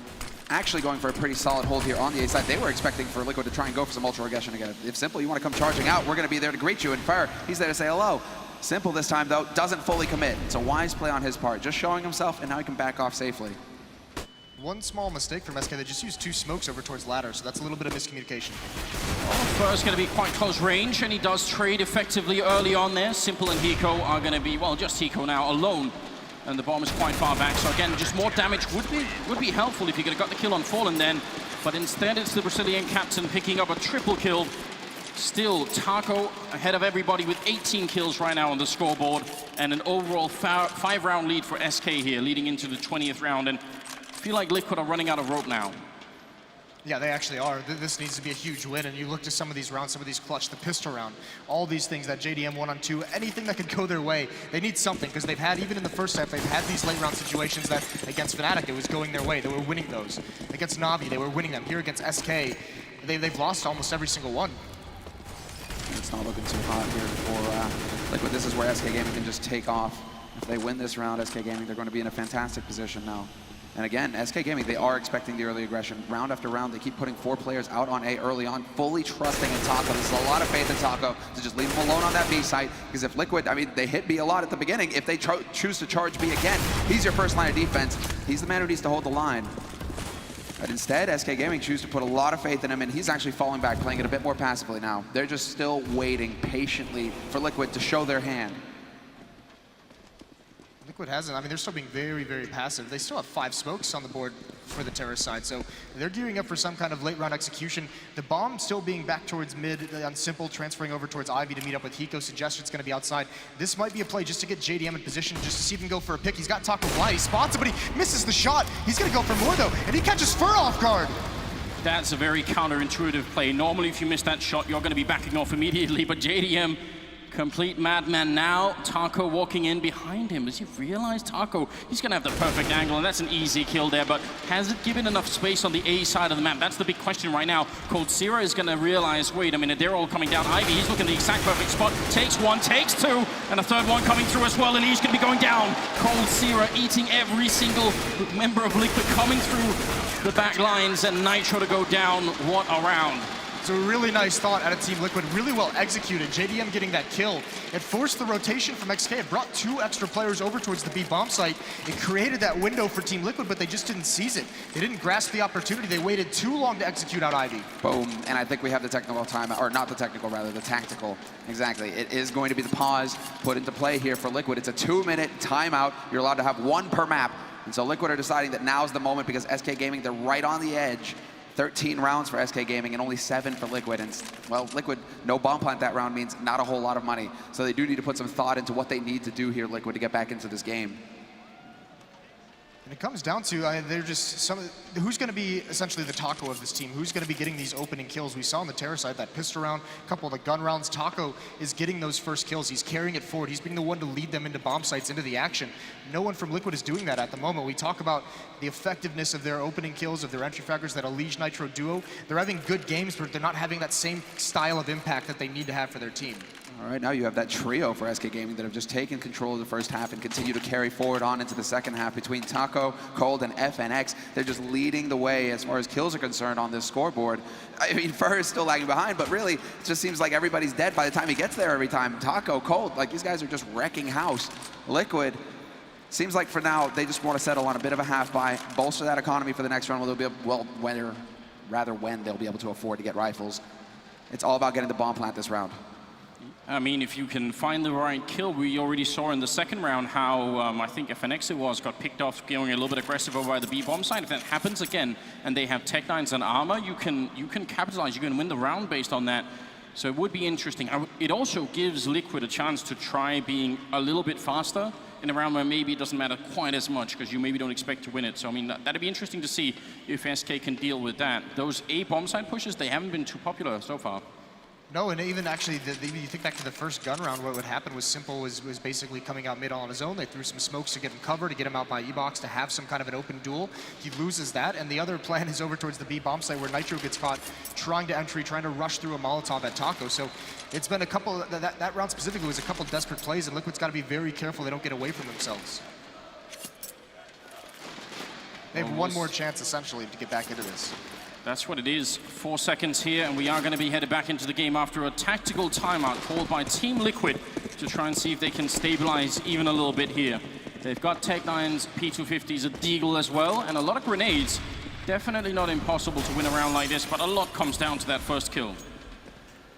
actually going for a pretty solid hold here on the A side. They were expecting for Liquid to try and go for some ultra aggression again. If Simple, you want to come charging out, we're going to be there to greet you. And Fer, he's there to say hello. Simple this time, though, doesn't fully commit. It's a wise play on his part, just showing himself, and now he can back off safely. One small mistake from SK, they just used 2 smokes over towards ladder, so that's a little bit of miscommunication. Well, Fer's going to be quite close range, and he does trade effectively early on there. Simple and Hiko are going to be, well, just Hiko now, alone and the bomb is quite far back. So again, just more damage would be helpful if you could have got the kill on Fallen then. But instead, it's the Brazilian captain picking up a triple kill. Still, Taco ahead of everybody with 18 kills right now on the scoreboard, and an overall 5-round lead for SK here, leading into the 20th round. And I feel like Liquid are running out of rope now. Yeah, they actually are. This needs to be a huge win, and you look to some of these rounds, some of these clutch, the pistol round, all these things, that JDM 1-on-2, anything that could go their way, they need something, because they've had, even in the first half, they've had these late round situations that against Fnatic, it was going their way. They were winning those. Against Na'Vi, they were winning them. Here against SK, they've lost almost every single one. It's not looking too hot here for Liquid. This is where SK Gaming can just take off. If they win this round, SK Gaming, they're going to be in a fantastic position now. And again, SK Gaming, they are expecting the early aggression. Round after round, they keep putting 4 players out on A early on, fully trusting in Taco. There's a lot of faith in Taco to just leave him alone on that B site. Because if Liquid, I mean, they hit B a lot at the beginning. If they choose to charge B again, he's your first line of defense. He's the man who needs to hold the line. But instead, SK Gaming choose to put a lot of faith in him, and he's actually falling back, playing it a bit more passively now. They're just still waiting patiently for Liquid to show their hand. Liquid hasn't. I mean, they're still being very, very passive. They still have 5 smokes on the board for the Terra side, so they're gearing up for some kind of late round execution. The bomb still being back towards mid on Simple, transferring over towards Ivy to meet up with Hiko. Suggests it's going to be outside. This might be a play just to get JDM in position, just to see if he can go for a pick. He's got Taco blind. He spots it, but he misses the shot. He's going to go for more, though, and he catches Fur off guard. That's a very counterintuitive play. Normally, if you miss that shot, you're going to be backing off immediately, but JDM, complete madman now. Taco walking in behind him. Does he realize Taco? He's going to have the perfect angle, and that's an easy kill there, but has it given enough space on the A side of the map? That's the big question right now. coldzera is going to realize, wait a minute, they're all coming down. Ivy, he's looking at the exact perfect spot. Takes 1, takes 2, and a third one coming through as well, and he's going to be going down. coldzera eating every single member of Liquid coming through the back lines, and Nitro to go down. What a round. It's a really nice thought out of Team Liquid, really well executed. JDM getting that kill. It forced the rotation from XK. It brought 2 extra players over towards the B bomb site. It created that window for Team Liquid, but they just didn't seize it. They didn't grasp the opportunity. They waited too long to execute out Ivy. Boom, and I think we have the technical time, or not the technical, rather, the tactical. Exactly, it is going to be the pause put into play here for Liquid. It's a 2-minute timeout. You're allowed to have 1 per map. And so Liquid are deciding that now's the moment because SK Gaming, they're right on the edge. 13 rounds for SK Gaming and only 7 for Liquid. And, well, Liquid, no bomb plant that round means not a whole lot of money. So they do need to put some thought into what they need to do here, Liquid, to get back into this game. And it comes down to, they're just who's going to be essentially the Taco of this team? Who's going to be getting these opening kills? We saw on the Terra side that pistol round, a couple of the gun rounds. Taco is getting those first kills. He's carrying it forward. He's being the one to lead them into bomb sites, into the action. No one from Liquid is doing that at the moment. We talk about the effectiveness of their opening kills, of their entry fraggers, that Elige Nitro duo. They're having good games, but they're not having that same style of impact that they need to have for their team. All right, now you have that trio for SK Gaming that have just taken control of the first half and continue to carry forward on into the second half between Taco, Cold, and FNX. They're just leading the way as far as kills are concerned on this scoreboard. I mean, Fur is still lagging behind, but really, it just seems like everybody's dead by the time he gets there every time. Taco, Cold, like these guys are just wrecking house. Liquid, seems like for now, they just want to settle on a bit of a half buy, bolster that economy for the next round where they'll be able, when they'll be able to afford to get rifles. It's all about getting the bomb plant this round. I mean, if you can find the right kill, we already saw in the second round how I think FNX got picked off going a little bit aggressive over by the B bomb side. If that happens again and they have Tech 9s and armor, you can capitalize. You can win the round based on that. So it would be interesting. It also gives Liquid a chance to try being a little bit faster in a round where maybe it doesn't matter quite as much because you maybe don't expect to win it. So I mean, that'd be interesting to see if SK can deal with that. Those A bomb side pushes, they haven't been too popular so far. No, and even actually, you think back to the first gun round, what would happen was Simple was basically coming out mid on his own. They threw some smokes to get him cover, to get him out by E-Box, to have some kind of an open duel. He loses that, and the other plan is over towards the B bomb site where Nitro gets caught trying to entry, trying to rush through a Molotov at Taco. So it's been a couple, that round specifically was a couple desperate plays, and Liquid's got to be very careful they don't get away from themselves. They have one more chance, essentially, to get back into this. That's what it is. 4 seconds here, and we are going to be headed back into the game after a tactical timeout called by Team Liquid to try and see if they can stabilize even a little bit here. They've got Tech 9s, P250s, a Deagle as well, and a lot of grenades. Definitely not impossible to win a round like this, but a lot comes down to that first kill.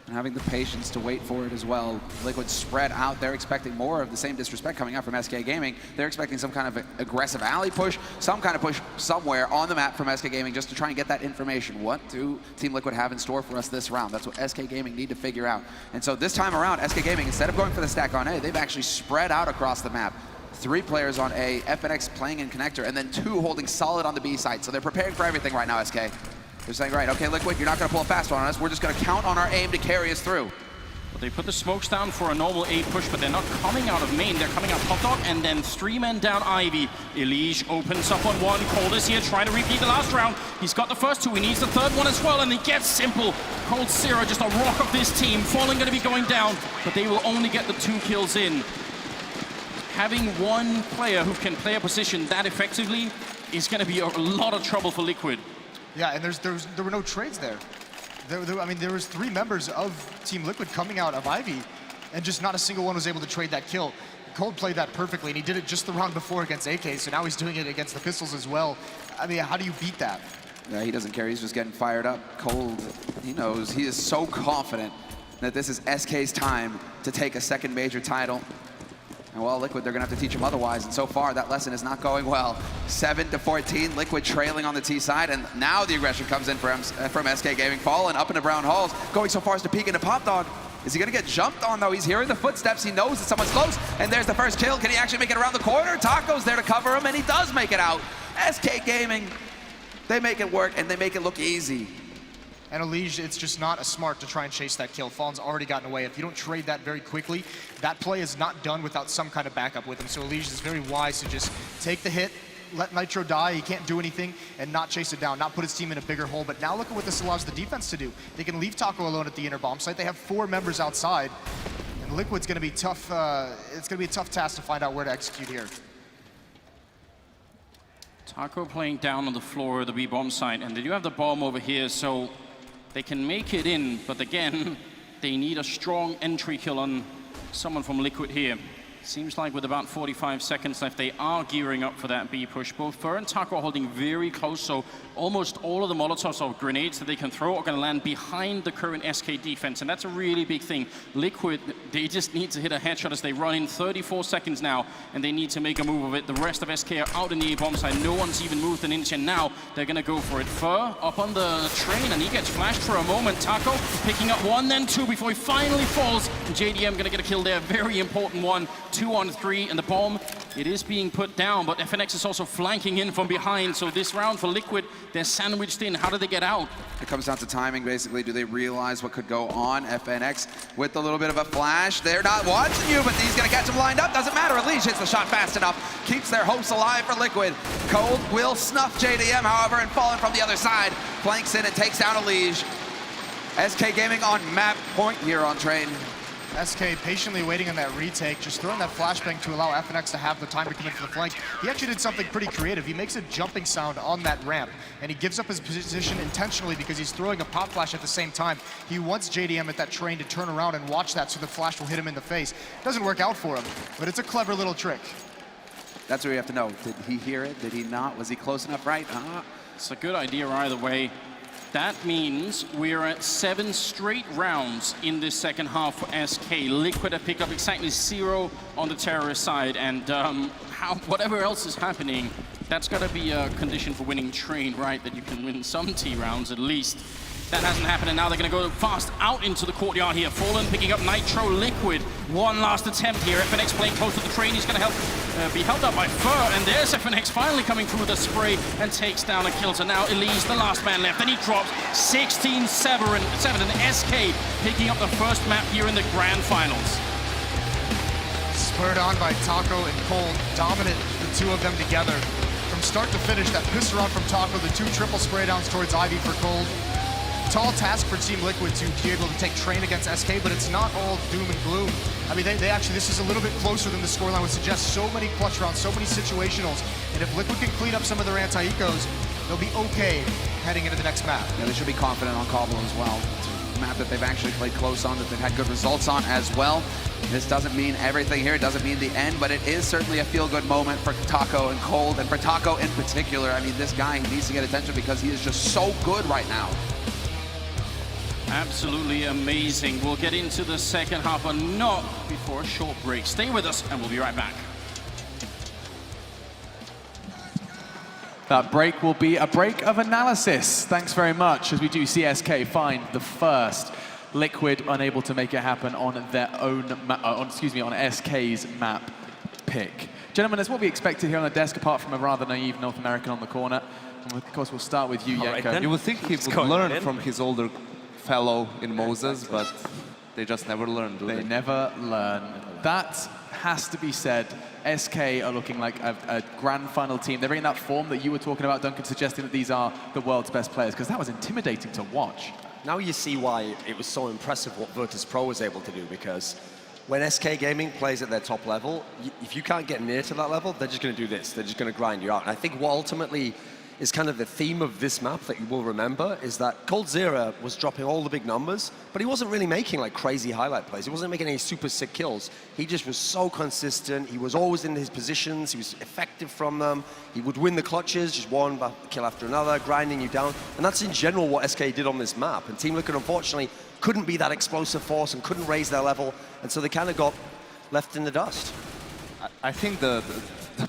and having the patience to wait for it as well. Liquid spread out. They're expecting more of the same disrespect coming out from SK Gaming. They're expecting some kind of aggressive alley push, some kind of push somewhere on the map from SK Gaming just to try and get that information. What do Team Liquid have in store for us this round? That's what SK Gaming need to figure out. And so this time around, SK Gaming, instead of going for the stack on A, they've actually spread out across the map. 3 players on A, FNX playing in connector, and then 2 holding solid on the B side. So they're preparing for everything right now, SK. They're saying, right, okay, Liquid, you're not going to pull a fast one on us. We're just going to count on our aim to carry us through. Well, they put the smokes down for a normal A push, but they're not coming out of main. They're coming out Hot Dog, and then 3 men down Ivy. Elige opens up on 1. Cold is here trying to repeat the last round. He's got the first 2. He needs the 3rd one as well, and he gets Simple. Cold Zero, just a rock of this team. Fallen going to be going down, but they will only get the 2 kills in. Having one player who can play a position that effectively is going to be a lot of trouble for Liquid. Yeah, and there were no trades there. I mean, there was 3 members of Team Liquid coming out of Ivy, and just not a single one was able to trade that kill. Cold played that perfectly, and he did it just the round before against AK, so now he's doing it against the Pistols as well. I mean, how do you beat that? Yeah, he doesn't care. He's just getting fired up. Cold, he knows. He is so confident that this is SK's time to take a second major title. And well, Liquid, they're gonna have to teach him otherwise, and so far that lesson is not going well. 7-14, Liquid trailing on the T side, and now the aggression comes in from SK Gaming. Fallen up into Brown Halls, going so far as to peek into Pop Dog. Is he gonna get jumped on though? He's hearing the footsteps, he knows that someone's close, and there's the first kill. Can he actually make it around the corner? Taco's there to cover him, and he does make it out. SK Gaming, they make it work, and they make it look easy. And Elige, it's just not as smart to try and chase that kill. Fallen's already gotten away. If you don't trade that very quickly, that play is not done without some kind of backup with him. So Elige is very wise to just take the hit, let Nitro die, he can't do anything, and not chase it down, not put his team in a bigger hole. But now look at what this allows the defense to do. They can leave Taco alone at the inner bomb site. They have 4 members outside, and Liquid's gonna be tough. It's gonna be a tough task to find out where to execute here. Taco playing down on the floor of the B bomb site, and they do have the bomb over here, so they can make it in, but again, they need a strong entry kill on someone from Liquid here. Seems like with about 45 seconds left, they are gearing up for that B push. Both Fur and Taco are holding very close, so almost all of the Molotovs or grenades that they can throw are going to land behind the current SK defense, and that's a really big thing. Liquid, they just need to hit a headshot as they run in 34 seconds now, and they need to make a move of it. The rest of SK are out in the A-bomb side. No one's even moved an inch, and now they're going to go for it. Fur up on the train, and he gets flashed for a moment. Taco picking up 1, then 2 before he finally falls. And JDM going to get a kill there, very important one. 2 on 3, and the bomb, it is being put down, but FNX is also flanking in from behind, so this round for Liquid, they're sandwiched in. How do they get out? It comes down to timing, basically. Do they realize what could go on? FNX with a little bit of a flash. They're not watching you, but he's gonna catch him lined up. Doesn't matter, Elige hits the shot fast enough. Keeps their hopes alive for Liquid. Cold will snuff JDM, however, and Fallen from the other side. Flanks in and takes down Elige. SK Gaming on map point here on train. SK patiently waiting on that retake, just throwing that flashbang to allow FNX to have the time to come in for the flank. He actually did something pretty creative. He makes a jumping sound on that ramp, and he gives up his position intentionally because he's throwing a pop flash at the same time. He wants JDM at that train to turn around and watch that so the flash will hit him in the face. Doesn't work out for him, but it's a clever little trick. That's what we have to know. Did he hear it? Did he not? Was he close enough, right? It's a good idea either way. That means we're at 7 straight rounds in this second half for SK. Liquid have picked up exactly 0 on the terrorist side, and whatever else is happening, that's got to be a condition for winning train, right? That you can win some T rounds at least. That hasn't happened, and now they're going to go fast out into the courtyard here. Fallen picking up Nitro. Liquid, one last attempt here. FNX playing close to the train. He's going to be held up by Fur, and there's FNX finally coming through with a spray and takes down a kill. So now Elige, the last man left, and he drops 16-7, and SK picking up the first map here in the grand finals. Spurred on by Taco and Cold, dominant the 2 of them together. From start to finish, that pistol round from Taco, the 2 triple spray downs towards Ivy for Cold. Tall task for Team Liquid to be able to take train against SK, but it's not all doom and gloom. I mean, they actually, this is a little bit closer than the scoreline would suggest. So many clutch rounds, so many situationals, and if Liquid can clean up some of their anti-ecos, they'll be okay heading into the next map. Yeah, they should be confident on Cobble as well. It's a map that they've actually played close on, that they've had good results on as well. This doesn't mean everything here, it doesn't mean the end, but it is certainly a feel-good moment for Taco and Cold, and for Taco in particular. I mean, this guy, he needs to get attention because he is just so good right now. Absolutely amazing. We'll get into the second half, but not before a short break. Stay with us, and we'll be right back. That break will be a break of analysis. Thanks very much, as we do CSK find the first Liquid unable to make it happen on their own, on SK's map pick. Gentlemen, that's what we expected here on the desk, apart from a rather naive North American on the corner. And of course, we'll start with you, Yenko. Right, you would think he would learn from his older fellow in Moses, but they just never learn, do they? They never learn. That has to be said. SK are looking like a grand final team. They're in that form that you were talking about, Duncan, suggesting that these are the world's best players, because that was intimidating to watch. Now you see why it was so impressive what Virtus Pro was able to do, because when SK Gaming plays at their top level, if you can't get near to that level, they're just going to do this. They're just going to grind you out. And I think what ultimately is kind of the theme of this map that you will remember is that coldzera was dropping all the big numbers, but he wasn't really making like crazy highlight plays. He wasn't making any super sick kills. He just was so consistent. He was always in his positions. He was effective from them. He would win the clutches, just one kill after another, grinding you down. And that's in general what SK did on this map. And Team Liquid, unfortunately, couldn't be that explosive force and couldn't raise their level. And so they kind of got left in the dust. I think the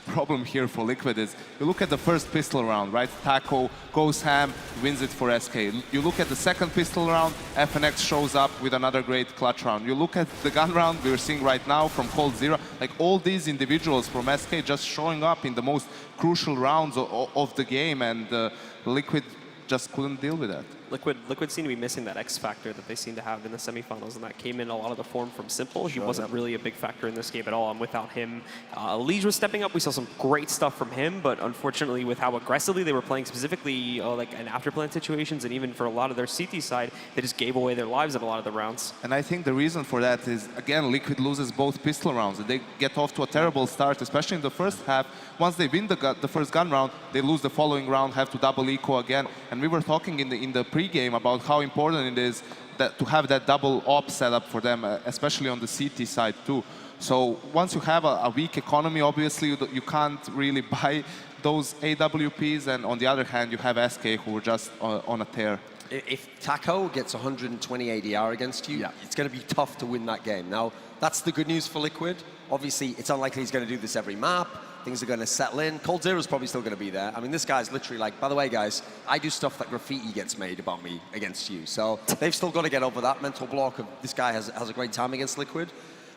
problem here for Liquid is, you look at the first pistol round, right? Taco goes ham, wins it for SK. You look at the second pistol round, FNX shows up with another great clutch round. You look at the gun round we're seeing right now from coldzera, like all these individuals from SK just showing up in the most crucial rounds of the game, and Liquid just couldn't deal with that. Liquid seemed to be missing that X factor that they seem to have in the semifinals, and that came in a lot of the form from Simple. He wasn't really a big factor in this game at all, and without him, Lige was stepping up. We saw some great stuff from him, but unfortunately, with how aggressively they were playing, specifically like in afterplan situations, and even for a lot of their CT side, they just gave away their lives in a lot of the rounds. And I think the reason for that is, again, Liquid loses both pistol rounds. They get off to a terrible start, especially in the first half. Once they win the first gun round, they lose the following round, have to double eco again. And we were talking in the pre-game about how important it is to have that double op setup for them, especially on the CT side too. So once you have a weak economy, obviously you can't really buy those AWPs, and on the other hand, you have SK who are just on a tear. If Taco gets 120 ADR against you, it's going to be tough to win that game. Now, that's the good news for Liquid. Obviously, it's unlikely he's going to do this every map. Things are going to settle in. coldzera's probably still going to be there. I mean, this guy's literally like, by the way, guys, I do stuff that graffiti gets made about me against you. So they've still got to get over that mental block of this guy has a great time against Liquid.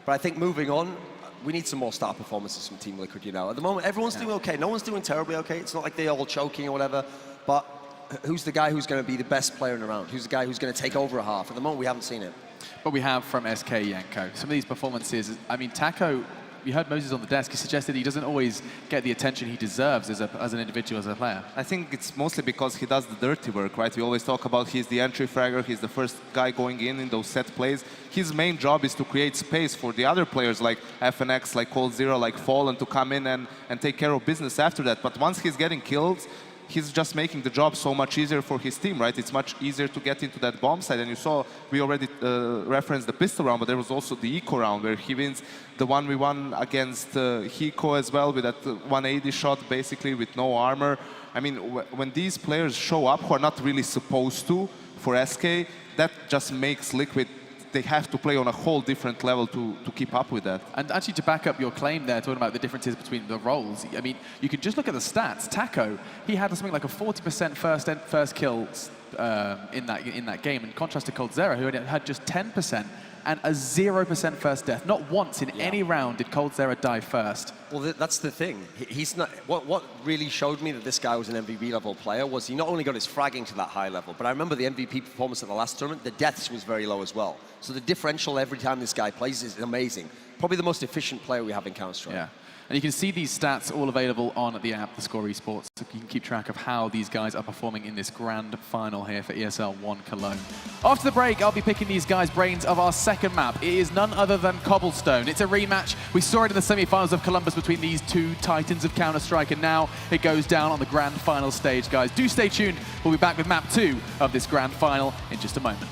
But I think moving on, we need some more star performances from Team Liquid, you know. At the moment, everyone's doing okay. No one's doing terribly okay. It's not like they're all choking or whatever. But who's the guy who's going to be the best player in the round? Who's the guy who's going to take over a half? At the moment, we haven't seen it. But we have from SK, Yenko. Some of these performances, I mean, Taco, you heard Moses on the desk, he suggested he doesn't always get the attention he deserves as an individual, as a player. I think it's mostly because he does the dirty work, right? We always talk about he's the entry fragger, he's the first guy going in those set plays. His main job is to create space for the other players like FNX, like coldzera, like Fallen to come in and take care of business after that. But once he's getting kills, he's just making the job so much easier for his team, right? It's much easier to get into that bomb side. And you saw, we already referenced the pistol round, but there was also the eco round where he wins the 1v1 against Hiko as well with that 180 shot, basically with no armor. I mean, when these players show up who are not really supposed to for SK, that just makes Liquid, they have to play on a whole different level to keep up with that. And actually, to back up your claim there, talking about the differences between the roles, I mean, you can just look at the stats. Taco, he had something like a 40% first kills in that game, in contrast to coldzera, who had just 10% and a 0% first death. Not once in any round did coldzera die first. Well, that's the thing. He's not. What really showed me that this guy was an MVP level player was he not only got his fragging to that high level, but I remember the MVP performance at the last tournament. The deaths was very low as well. So the differential every time this guy plays is amazing. Probably the most efficient player we have in Counter-Strike. Yeah. And you can see these stats all available on the app, The Score Esports, so you can keep track of how these guys are performing in this grand final here for ESL One Cologne. After the break, I'll be picking these guys' brains of our second map. It is none other than Cobblestone. It's a rematch. We saw it in the semi-finals of Columbus between these two titans of Counter-Strike, and now it goes down on the grand final stage, guys. Do stay tuned. We'll be back with map 2 of this grand final in just a moment.